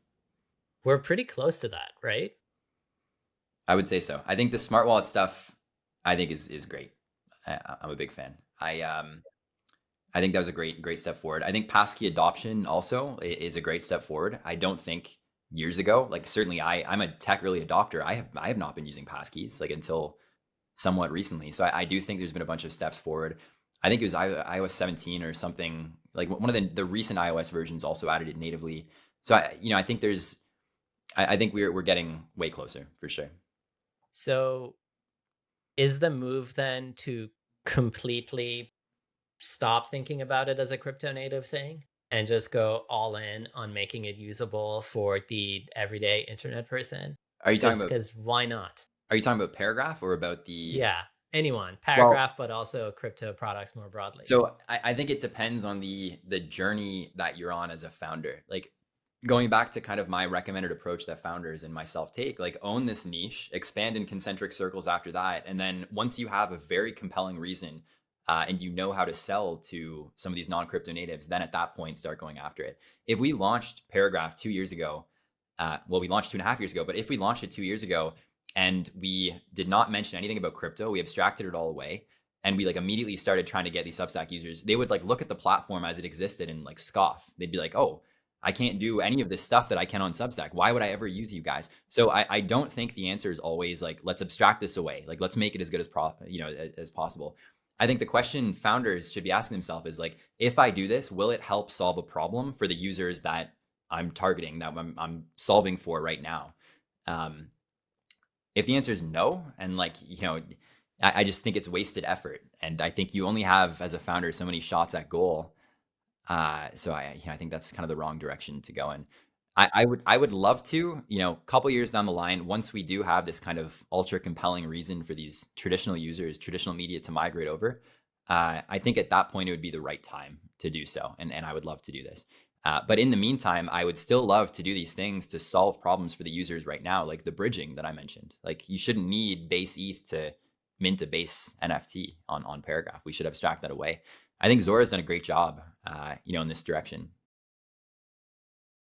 we're pretty close to that, right? I would say so. I think the smart wallet stuff, I think is great. I'm a big fan. I think that was a great step forward. I think passkey adoption also is a great step forward. I don't think years ago, like certainly I'm a tech early adopter. I have not been using passkeys like until somewhat recently. So I do think there's been a bunch of steps forward. I think it was iOS 17 or something like one of the recent iOS versions also added it natively. So I think I think we're getting way closer for sure. So is the move then to completely stop thinking about it as a crypto native thing and just go all in on making it usable for the everyday internet person? Are you talking about Because why not? Paragraph or about the Yeah, anyone, well, Paragraph, but also crypto products more broadly. so I think it depends on the journey that you're on as a founder. Like going back to kind of my recommended approach that founders and myself take, like own this niche, expand in concentric circles after that. And then once you have a very compelling reason and you know how to sell to some of these non-crypto natives, then at that point start going after it. If we launched Paragraph 2 years ago, well, we launched 2.5 years ago, but if we launched it 2 years ago and we did not mention anything about crypto, we abstracted it all away, and we like immediately started trying to get these Substack users, they would like look at the platform as it existed and like scoff. They'd be like, "Oh, I can't do any of this stuff that I can on Substack. Why would I ever use you guys?" So I don't think the answer is always like, let's abstract this away. Like, let's make it as good as as possible. I think the question founders should be asking themselves is like, if I do this, will it help solve a problem for the users that I'm targeting, that I'm solving for right now? Um, if the answer is no, and like, I just think it's wasted effort. And I think you only have, as a founder, so many shots at goal. So I think that's kind of the wrong direction to go in. I would love to, a couple years down the line, once we do have this kind of ultra compelling reason for these traditional users, traditional media to migrate over, I think at that point it would be the right time to do so, and I would love to do this. But in the meantime, I would still love to do these things to solve problems for the users right now, like the bridging that I mentioned. Like you shouldn't need base ETH to mint a base NFT on Paragraph. We should abstract that away. I think Zora's done a great job, in this direction.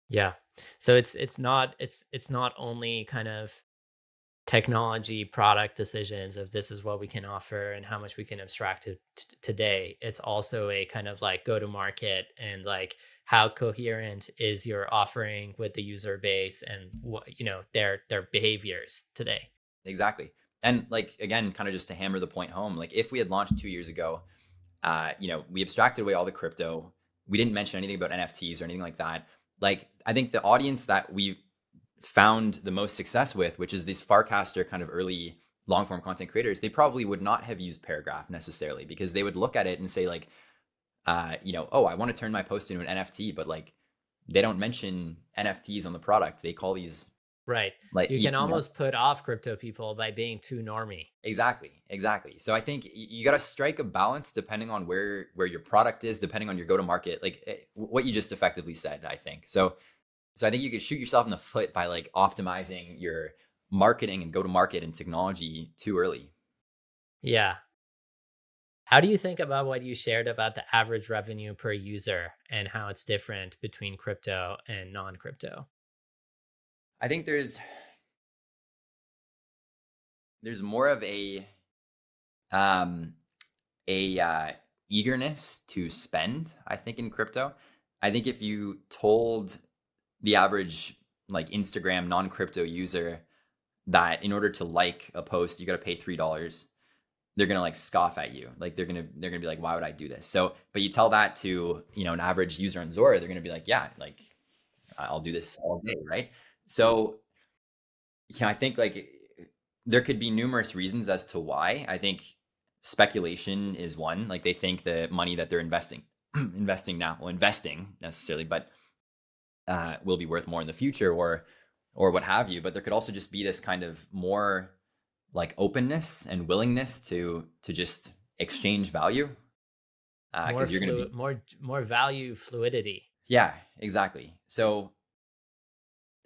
Yeah. So it's not only kind of technology product decisions of this is what we can offer and how much we can abstract it today. It's also a kind of like go to market and like how coherent is your offering with the user base and what their behaviors today. Exactly. And like again, kind of just to hammer the point home, like if we had launched 2 years ago, we abstracted away all the crypto. We didn't mention anything about NFTs or anything like that. Like I think the audience that we found the most success with, which is these Farcaster kind of early long form content creators, they probably would not have used Paragraph necessarily because they would look at it and say like, oh, I want to turn my post into an NFT, but like they don't mention NFTs on the product. They call these Right. like, You can almost put off crypto people by being too normy. exactly. So I think you got to strike a balance depending on where your product is, depending on your go to market, like what you just effectively said, I think. So I think you could shoot yourself in the foot by like optimizing your marketing and go to market and technology too early. Yeah. How do you think about what you shared about the average revenue per user and how it's different between crypto and non-crypto? I think there's more of um a eagerness to spend, I think, in crypto. I think if you told the average like Instagram non-crypto user that in order to like a post you got to pay $3, they're gonna like scoff at you. Like they're gonna be like, why would I do this? So, but you tell that to an average user on Zora, they're gonna be like, yeah, like I'll do this all day, right? So, I think like there could be numerous reasons as to why. I think speculation is one. Like they think the money that they're investing, investing necessarily, but will be worth more in the future, or what have you. But there could also just be this kind of more like openness and willingness to just exchange value More because you're going to be more value fluidity. yeah, exactly. So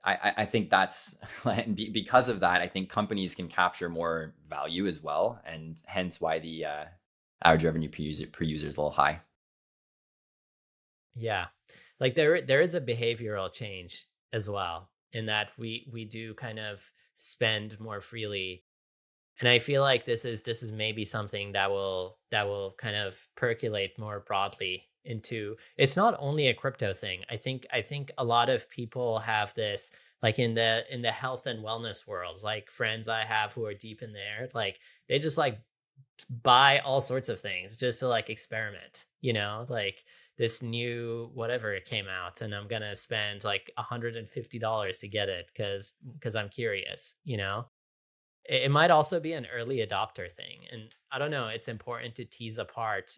I think that's and because of that, I think companies can capture more value as well, and hence why the average revenue per user is a little high. Yeah. Like there is a behavioral change as well in that we do kind of spend more freely. And I feel like this is maybe something that will kind of percolate more broadly into, it's not only a crypto thing. I think a lot of people have this, like in the health and wellness world, like friends I have who are deep in there, like they just like buy all sorts of things just to like experiment, like this new whatever it came out and I'm gonna spend like $150 to get it because I'm curious. It might also be an early adopter thing. And I don't know, it's important to tease apart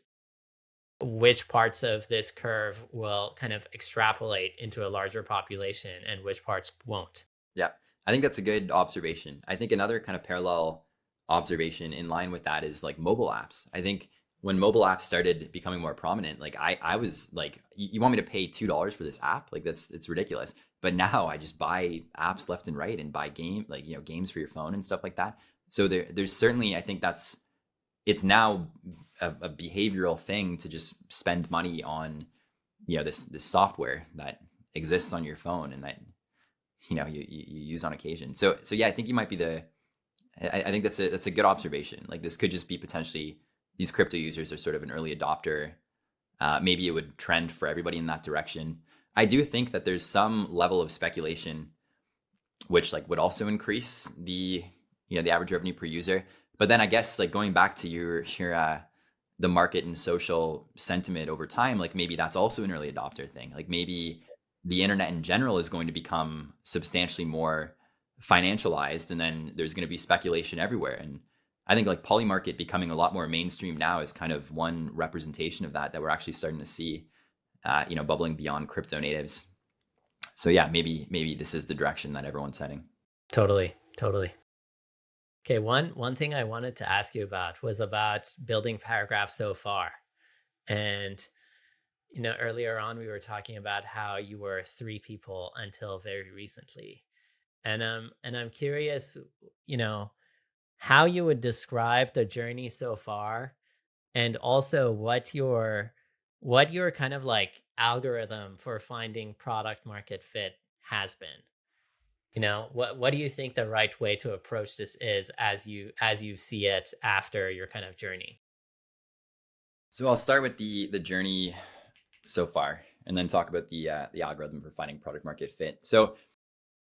which parts of this curve will kind of extrapolate into a larger population and which parts won't. Yeah, I think that's a good observation. I think another kind of parallel observation in line with that is like mobile apps. I think when mobile apps started becoming more prominent, like I was like, you want me to pay $2 for this app? Like it's ridiculous. But now I just buy apps left and right and buy games for your phone and stuff like that. So there's certainly, I think it's now a behavioral thing to just spend money on, this software that exists on your phone and that you use on occasion. So yeah, I think you might be I think that's a good observation. Like this could just be potentially these crypto users are sort of an early adopter. Maybe it would trend for everybody in that direction. I do think that there's some level of speculation which like would also increase the average revenue per user. But then I guess like going back to your the market and social sentiment over time, like maybe that's also an early adopter thing. Like maybe the internet in general is going to become substantially more financialized, and then there's going to be speculation everywhere. And I think like Polymarket becoming a lot more mainstream now is kind of one representation of that we're actually starting to see, bubbling beyond crypto natives. So yeah, maybe this is the direction that everyone's heading. Totally, totally. Okay, one thing I wanted to ask you about was about building paragraphs so far. And earlier on we were talking about how you were three people until very recently. And I'm curious, you know, how you would describe the journey so far, and also what your kind of like algorithm for finding product market fit has been. What do you think the right way to approach this is as you see it after your kind of journey? So I'll start with the journey so far, and then talk about the algorithm for finding product market fit. So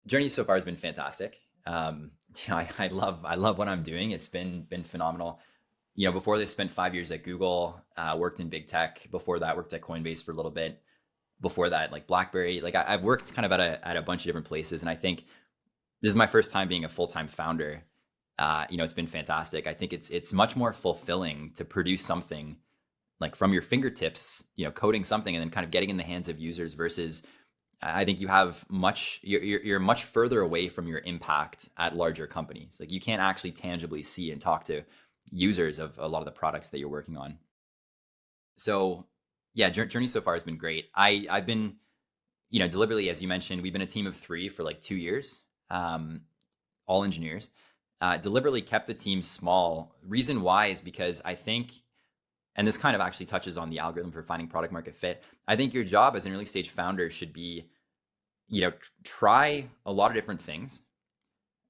journey so far has been fantastic. I love what I'm doing. It's been phenomenal. Before this, spent 5 years at Google, worked in big tech. Before that, worked at Coinbase for a little bit. Before that, like BlackBerry. Like I've worked kind of at a bunch of different places, and I think this is my first time being a full-time founder. It's been fantastic. I think it's much more fulfilling to produce something like from your fingertips, coding something and then kind of getting in the hands of users versus I think you're much further away from your impact at larger companies. Like you can't actually tangibly see and talk to users of a lot of the products that you're working on. So yeah, journey so far has been great. I've been, deliberately, as you mentioned, we've been a team of three for like 2 years, all engineers. Deliberately kept the team small. Reason why is because I think, and this kind of actually touches on the algorithm for finding product market fit. I think your job as an early stage founder should be, try a lot of different things,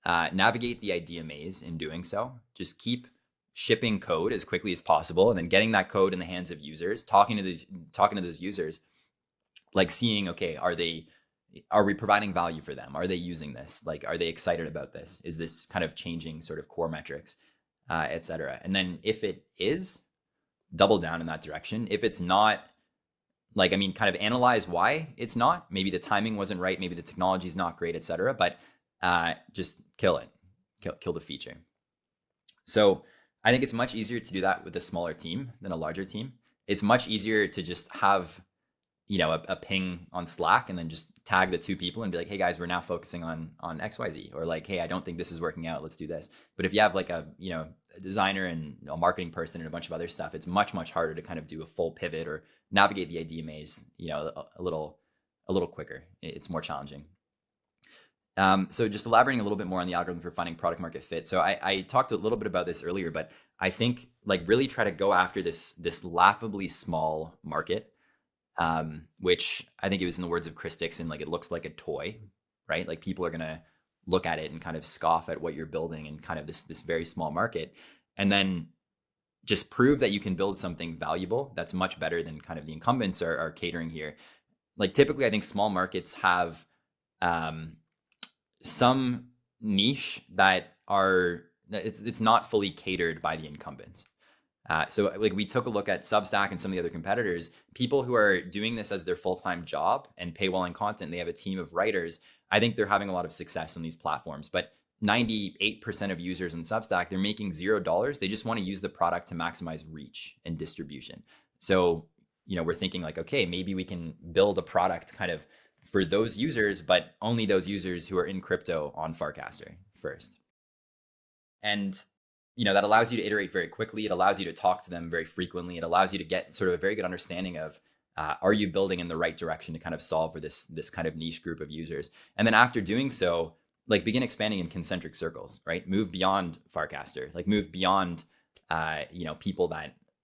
navigate the idea maze in doing so. Just keep shipping code as quickly as possible, and then getting that code in the hands of users, talking to those users, like seeing, okay, are we providing value for them? Are they using this? Like, are they excited about this? Is this kind of changing sort of core metrics, et cetera? And then if it is, double down in that direction. If it's not, kind of analyze why it's not. Maybe the timing wasn't right. Maybe the technology is not great, et cetera. But just kill it, kill the feature. So I think it's much easier to do that with a smaller team than a larger team. It's much easier to just have, a ping on Slack and then just tag the two people and be like, hey guys, we're now focusing on XYZ, or like, hey, I don't think this is working out. Let's do this. But if you have like a designer and a marketing person and a bunch of other stuff, it's much harder to kind of do a full pivot or navigate the idea maze, a little quicker. It's more challenging. So just elaborating a little bit more on the algorithm for finding product market fit. So I talked a little bit about this earlier, but I think like really try to go after this laughably small market. which I think it was in the words of Chris Dixon, like it looks like a toy, right? Like people are gonna look at it and kind of scoff at what you're building in kind of this very small market, and then just prove that you can build something valuable that's much better than kind of the incumbents are catering here. Like typically, I think small markets have um, some niche that are it's not fully catered by the incumbents. So like we took a look at Substack and some of the other competitors, people who are doing this as their full-time job and paywalling content, they have a team of writers. I think they're having a lot of success on these platforms, but 98% of users in Substack, they're making $0. They just want to use the product to maximize reach and distribution. So, we're thinking like, okay, maybe we can build a product kind of for those users, but only those users who are in crypto on Farcaster first. And that allows you to iterate very quickly. It allows you to talk to them very frequently. It allows you to get sort of a very good understanding of are you building in the right direction to kind of solve for this kind of niche group of users. And then after doing so, like begin expanding in concentric circles, right? Move beyond Farcaster, like move beyond people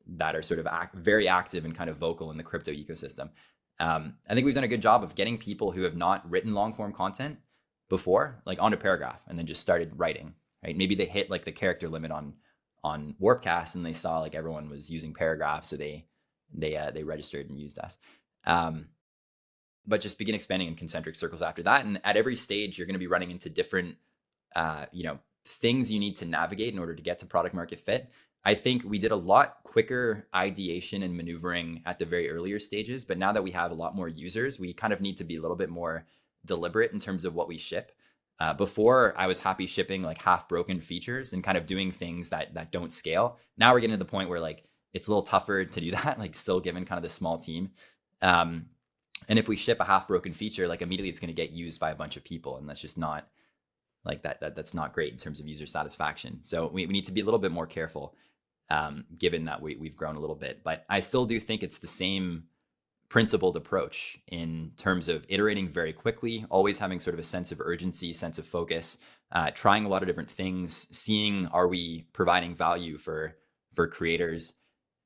that are sort of very active and kind of vocal in the crypto ecosystem. I think we've done a good job of getting people who have not written long form content before, like onto Paragraph, and then just started writing. Right? Maybe they hit like the character limit on Warpcast, and they saw like everyone was using Paragraph, so they registered and used us. But just begin expanding in concentric circles after that, and at every stage, you're going to be running into different, things you need to navigate in order to get to product market fit. I think we did a lot quicker ideation and maneuvering at the very earlier stages, but now that we have a lot more users, we kind of need to be a little bit more deliberate in terms of what we ship. Before, I was happy shipping like half broken features and kind of doing things that don't scale. Now we're getting to the point where like it's a little tougher to do that, like still given kind of the small team. And if we ship a half broken feature, like immediately it's going to get used by a bunch of people, and that's just not like that's not great in terms of user satisfaction. So we need to be a little bit more careful, given that we've grown a little bit. But I still do think it's the same principled approach in terms of iterating very quickly, always having sort of a sense of urgency, sense of focus, trying a lot of different things, seeing are we providing value for creators,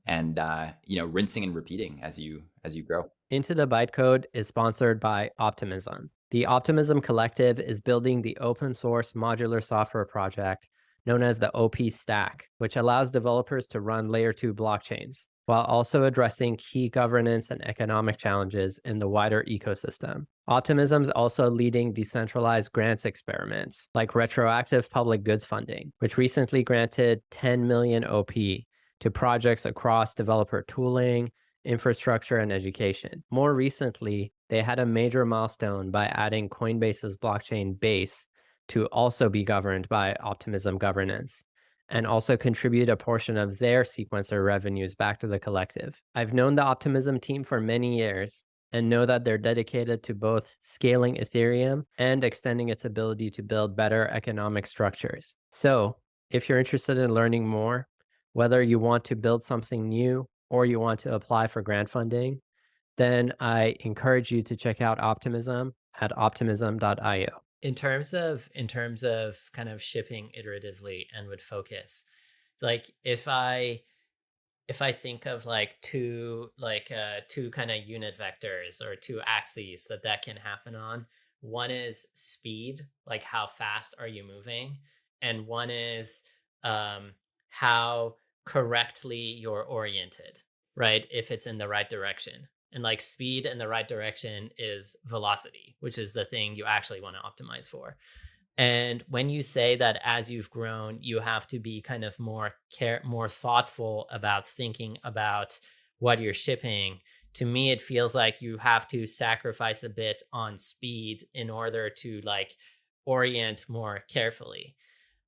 and rinsing and repeating as you grow. Into the Bytecode is sponsored by Optimism. The Optimism Collective is building the open source modular software project known as the OP Stack, which allows developers to run layer 2 blockchains, while also addressing key governance and economic challenges in the wider ecosystem. Optimism is also leading decentralized grants experiments, like retroactive public goods funding, which recently granted 10 million OP to projects across developer tooling, infrastructure, and education. More recently, they had a major milestone by adding Coinbase's blockchain Base to also be governed by Optimism governance, and also contribute a portion of their sequencer revenues back to the collective. I've known the Optimism team for many years and know that they're dedicated to both scaling Ethereum and extending its ability to build better economic structures. So, if you're interested in learning more, whether you want to build something new or you want to apply for grant funding, then I encourage you to check out Optimism at optimism.io. In terms of kind of shipping iteratively and with focus, like if I think of like two kind of unit vectors or two axes that can happen on, one is speed, like how fast are you moving, and one is how correctly you're oriented, right? If it's in the right direction. And like speed in the right direction is velocity, which is the thing you actually want to optimize for. And when you say that as you've grown, you have to be kind of more thoughtful about thinking about what you're shipping, to me, it feels like you have to sacrifice a bit on speed in order to like orient more carefully.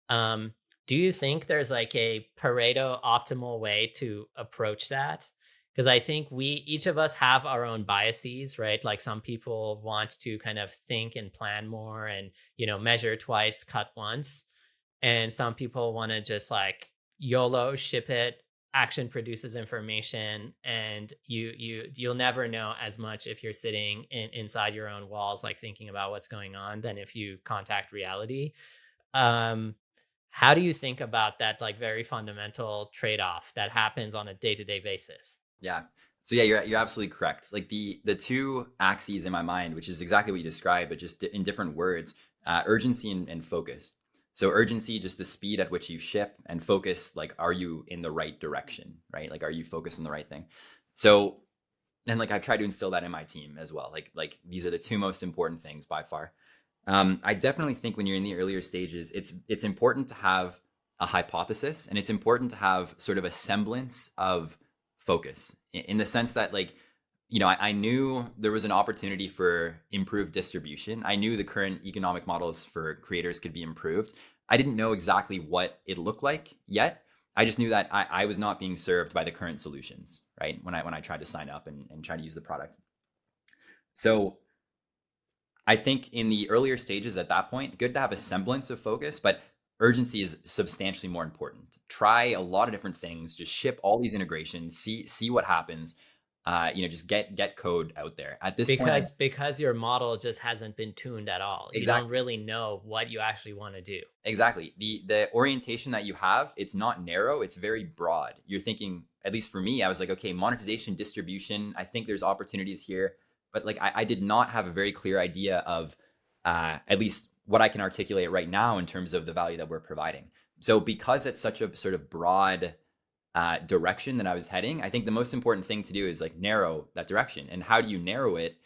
Do you think there's like a Pareto optimal way to approach that? Because I think each of us have our own biases, right? Like some people want to kind of think and plan more and, measure twice, cut once. And some people want to just like YOLO, ship it, action produces information, and you'll never know as much if you're sitting inside your own walls, like thinking about what's going on, than if you contact reality. How do you think about that like very fundamental trade-off that happens on a day-to-day basis? Yeah. So yeah, you're absolutely correct. Like the two axes in my mind, which is exactly what you described, but just in different words, urgency and focus. So urgency, just the speed at which you ship, and focus, like, are you in the right direction, right? Like, are you focused on the right thing? So, and like I've tried to instill that in my team as well. Like these are the two most important things by far. I definitely think when you're in the earlier stages, it's important to have a hypothesis, and it's important to have sort of a semblance of focus in the sense that, like, I knew there was an opportunity for improved distribution. I knew the current economic models for creators could be improved. I didn't know exactly what it looked like yet. I just knew that I was not being served by the current solutions, right? When I tried to sign up and try to use the product. So I think in the earlier stages at that point, good to have a semblance of focus, but urgency is substantially more important. Try a lot of different things, just ship all these integrations, see what happens. Just get code out there. At this point, Because your model just hasn't been tuned at all. You don't exactly. really know what you actually want to do. Exactly. The orientation that you have, it's not narrow, it's very broad. You're thinking, at least for me, I was like, okay, monetization, distribution, I think there's opportunities here. But like I did not have a very clear idea of at least what I can articulate right now in terms of the value that we're providing. So because it's such a sort of broad direction that I was heading, I think the most important thing to do is like narrow that direction. And how do you narrow it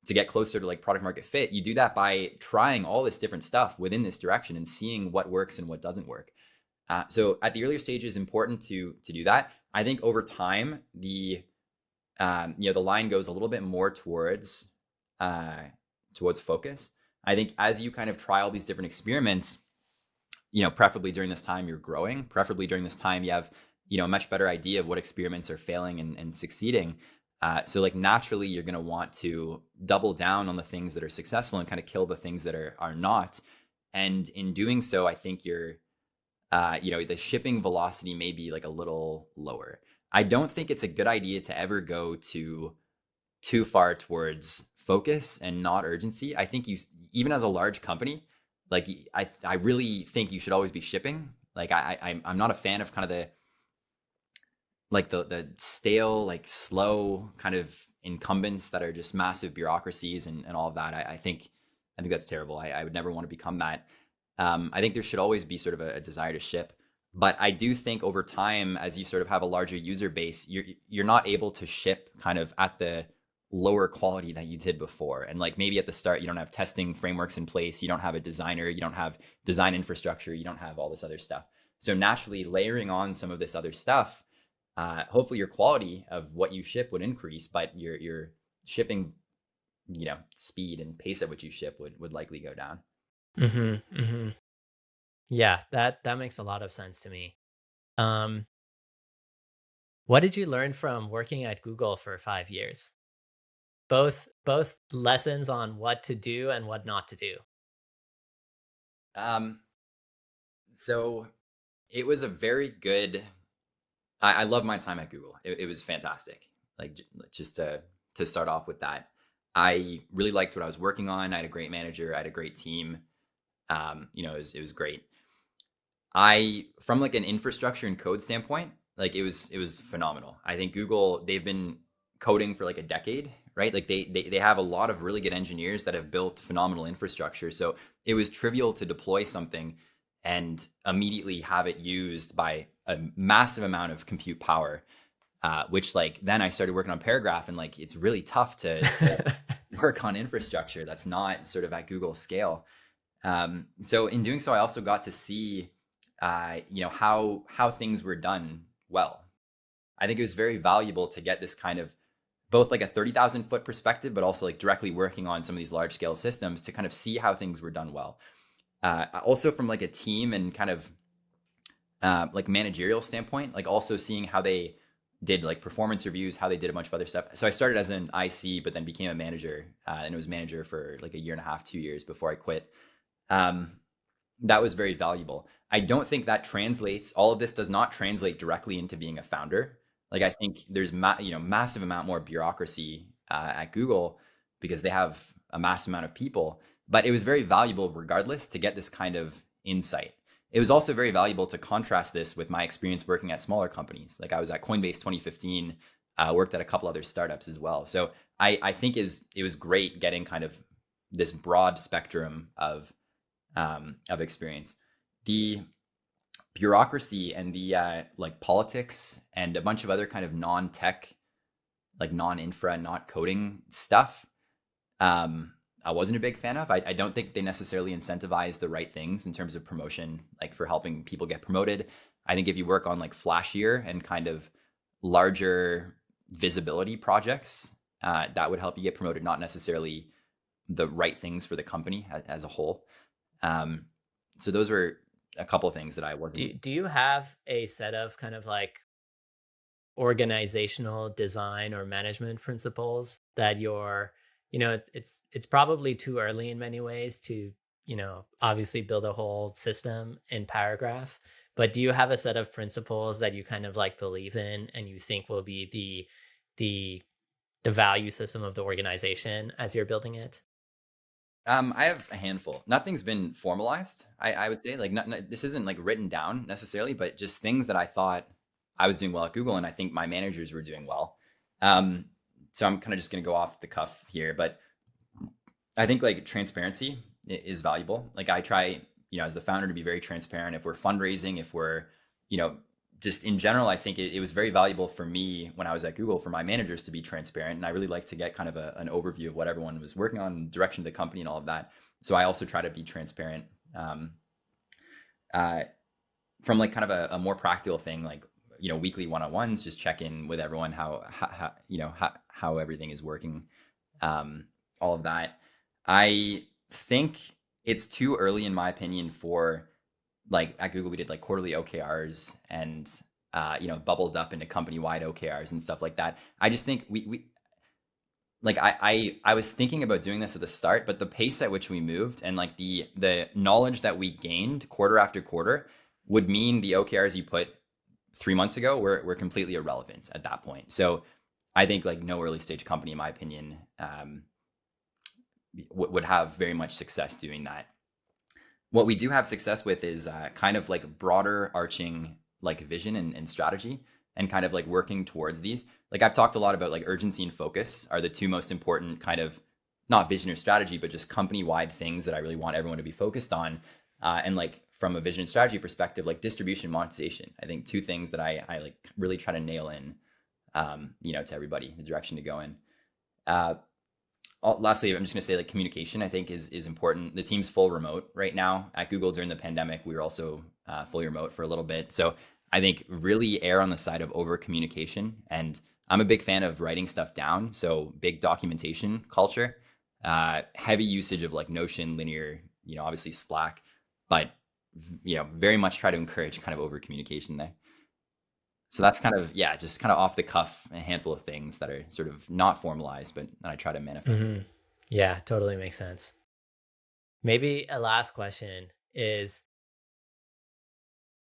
to get closer to like product market fit? You do that by trying all this different stuff within this direction and seeing what works and what doesn't work. So at the earlier stages, important to do that. I think over time, the line goes a little bit more towards focus. I think as you kind of try all these different experiments, preferably during this time you're growing, preferably during this time you have a much better idea of what experiments are failing and succeeding. So like naturally you're going to want to double down on the things that are successful and kind of kill the things that are not. And in doing so, I think the shipping velocity may be like a little lower. I don't think it's a good idea to ever go too far towards focus and not urgency. I think even as a large company, like I really think you should always be shipping. Like I'm not a fan of kind of the stale, like slow kind of incumbents that are just massive bureaucracies and all of that. I think that's terrible. I would never want to become that. I think there should always be sort of a desire to ship. But I do think over time, as you sort of have a larger user base, you're not able to ship kind of at the lower quality that you did before. And like maybe at the start, you don't have testing frameworks in place, you don't have a designer, you don't have design infrastructure, you don't have all this other stuff. So naturally layering on some of this other stuff, hopefully your quality of what you ship would increase, but your shipping, speed and pace at which you ship would likely go down. Mm-hmm, mm-hmm. Yeah, that makes a lot of sense to me. Um, what did you learn from working at Google for 5 years? Both lessons on what to do and what not to do. Um, so it was a very good. I love my time at Google. It was fantastic. Like just to start off with that, I really liked what I was working on. I had a great manager. I had a great team. It was great. From like an infrastructure and code standpoint, like it was phenomenal. I think Google, they've been coding for like a decade, right? Like they have a lot of really good engineers that have built phenomenal infrastructure. So it was trivial to deploy something and immediately have it used by a massive amount of compute power, which like then I started working on Paragraph, and like it's really tough to work on infrastructure that's not sort of at Google scale. So in doing so, I also got to see how things were done well. I think it was very valuable to get this kind of both like a 30,000 foot perspective, but also like directly working on some of these large scale systems to kind of see how things were done well. Also from like a team and kind of like managerial standpoint, like also seeing how they did like performance reviews, how they did a bunch of other stuff. So I started as an IC, but then became a manager, and it was manager for like a year and a half, 2 years before I quit. That was very valuable. I don't think that translates. All of this does not translate directly into being a founder. Like I think there's massive amount more bureaucracy at Google because they have a massive amount of people. But it was very valuable regardless to get this kind of insight. It was also very valuable to contrast this with my experience working at smaller companies. Like I was at Coinbase 2015. worked at a couple other startups as well. So I think it was great getting kind of this broad spectrum of experience. The bureaucracy and the like politics and a bunch of other kind of non-tech, like non-infra, not coding stuff, I wasn't a big fan of. I don't think they necessarily incentivize the right things in terms of promotion, like for helping people get promoted. I think if you work on like flashier and kind of larger visibility projects, that would help you get promoted, not necessarily the right things for the company as a whole. So those were a couple of things that I wasn't. Do you have a set of kind of like organizational design or management principles that you're, it's probably too early in many ways to, obviously build a whole system in Paragraph, but do you have a set of principles that you kind of like believe in and you think will be the the value system of the organization as you're building it? I have a handful. Nothing's been formalized. I would say like this isn't like written down necessarily, but just things that I thought I was doing well at Google, and I think my managers were doing well. Um, so I'm kind of just going to go off the cuff here, but I think like transparency is valuable. Like I try, as the founder to be very transparent. If we're fundraising, if we're, you know, just in general, I think it was very valuable for me when I was at Google for my managers to be transparent. And I really like to get kind of an overview of what everyone was working on, direction of the company and all of that. So I also try to be transparent. Uh, from like kind of a more practical thing, like, weekly one-on-ones, just check in with everyone, how everything is working. All of that. I think it's too early, in my opinion, for like at Google, we did like quarterly OKRs and, bubbled up into company-wide OKRs and stuff like that. I just think we like I was thinking about doing this at the start, but the pace at which we moved and like the knowledge that we gained quarter after quarter would mean the OKRs you put 3 months ago were completely irrelevant at that point. So I think like no early stage company, in my opinion, would have very much success doing that. What we do have success with is kind of like broader arching like vision and strategy, and kind of like working towards these. Like I've talked a lot about like urgency and focus are the two most important kind of, not vision or strategy, but just company wide things that I really want everyone to be focused on. And like from a vision and strategy perspective, like distribution, monetization, I think two things that I like really try to nail in, to everybody, the direction to go in. Lastly, I'm just going to say like communication, I think is important. The team's full remote right now. At Google during the pandemic, we were also fully remote for a little bit. So I think really err on the side of over communication. And I'm a big fan of writing stuff down. So big documentation culture, heavy usage of like Notion, Linear, obviously Slack, but very much try to encourage kind of over communication there. So that's kind of, yeah, just kind of off the cuff, a handful of things that are sort of not formalized, but that I try to manifest. Yeah, totally makes sense. Maybe a last question is,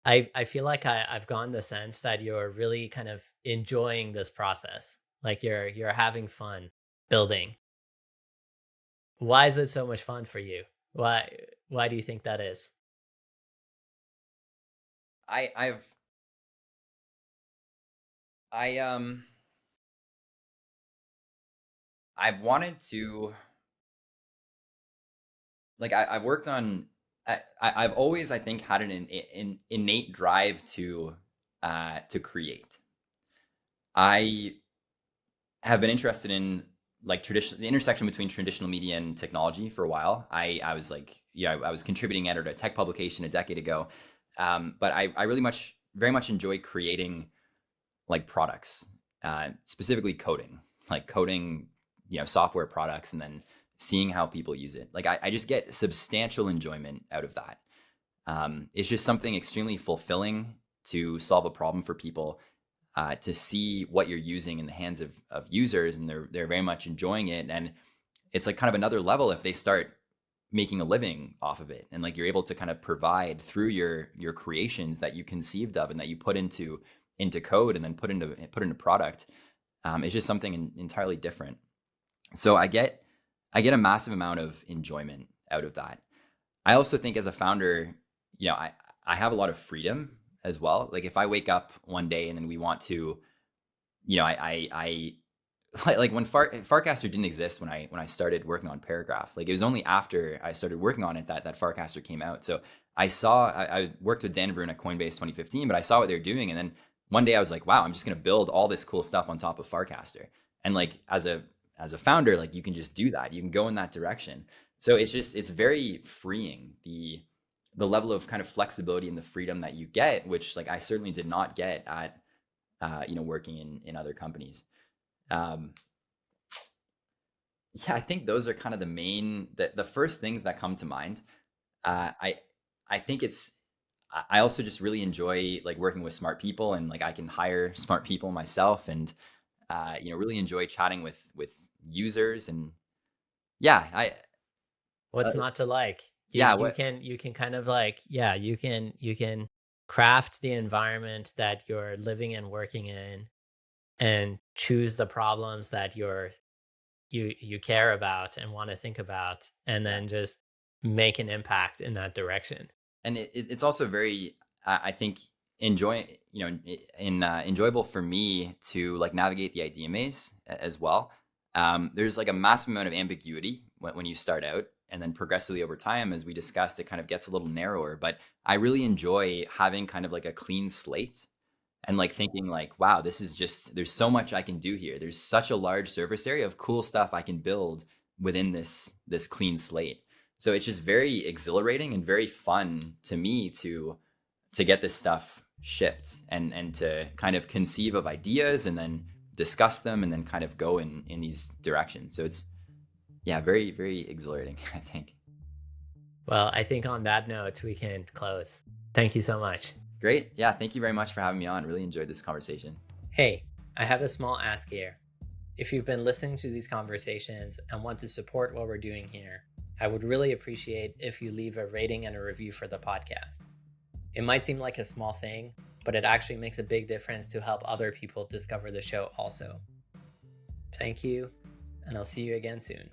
I feel like I've gotten the sense that you're really kind of enjoying this process. Like you're having fun building. Why is it so much fun for you? Why do you think that is? I I've I I've wanted to, like I've worked on, I've always, I think, had an innate drive to create. I have been interested in like the intersection between traditional media and technology for a while. I was like, I was contributing editor to a tech publication a decade ago. But I really very much enjoy creating like products, specifically coding, software products, and then seeing how people use it. Like I just get substantial enjoyment out of that. It's just something extremely fulfilling to solve a problem for people, to see what you're using in the hands of users, and they're very much enjoying it. And it's like kind of another level if they start making a living off of it, and like you're able to kind of provide through your creations that you conceived of and that you put into code and then put into product. It's just something entirely different. So I get a massive amount of enjoyment out of that. I also think as a founder, I have a lot of freedom as well. Like if I wake up one day and then we want to you know, like when Farcaster didn't exist when I started working on Paragraph. Like it was only after I started working on it that Farcaster came out. So I worked with Dan Vroon at Coinbase 2015, but I saw what they were doing, and then one day I was like, wow, I'm just gonna build all this cool stuff on top of Farcaster. And like as a founder, like you can just do that. You can go in that direction. So it's very freeing, the level of kind of flexibility and the freedom that you get, which like I certainly did not get at working in other companies. Yeah, I think those are kind of the first things that come to mind. I think I also just really enjoy like working with smart people, and like I can hire smart people myself, and really enjoy chatting with users. And yeah, What's not to like? You yeah, you can you can kind of like, yeah, you can craft the environment that you're living and working in, and choose the problems that you care about and want to think about, and yeah. then just make an impact in that direction. And it's also very, I think, enjoy enjoyable for me to like navigate the idea maze as well. There's like a massive amount of ambiguity when you start out, and then progressively over time, as we discussed, it kind of gets a little narrower. But I really enjoy having kind of like a clean slate, and like thinking like, wow, this is just, there's so much I can do here. There's such a large surface area of cool stuff I can build within this clean slate. So it's just very exhilarating and very fun to me to get this stuff shipped, and to kind of conceive of ideas and then discuss them and then kind of go in these directions. So it's, yeah, very, very exhilarating, I think. Well, I think on that note, we can close. Thank you so much. Great. Yeah, thank you very much for having me on. Really enjoyed this conversation. Hey, I have a small ask here. If you've been listening to these conversations and want to support what we're doing here, I would really appreciate if you leave a rating and a review for the podcast. It might seem like a small thing, but it actually makes a big difference to help other people discover the show also. Thank you, and I'll see you again soon.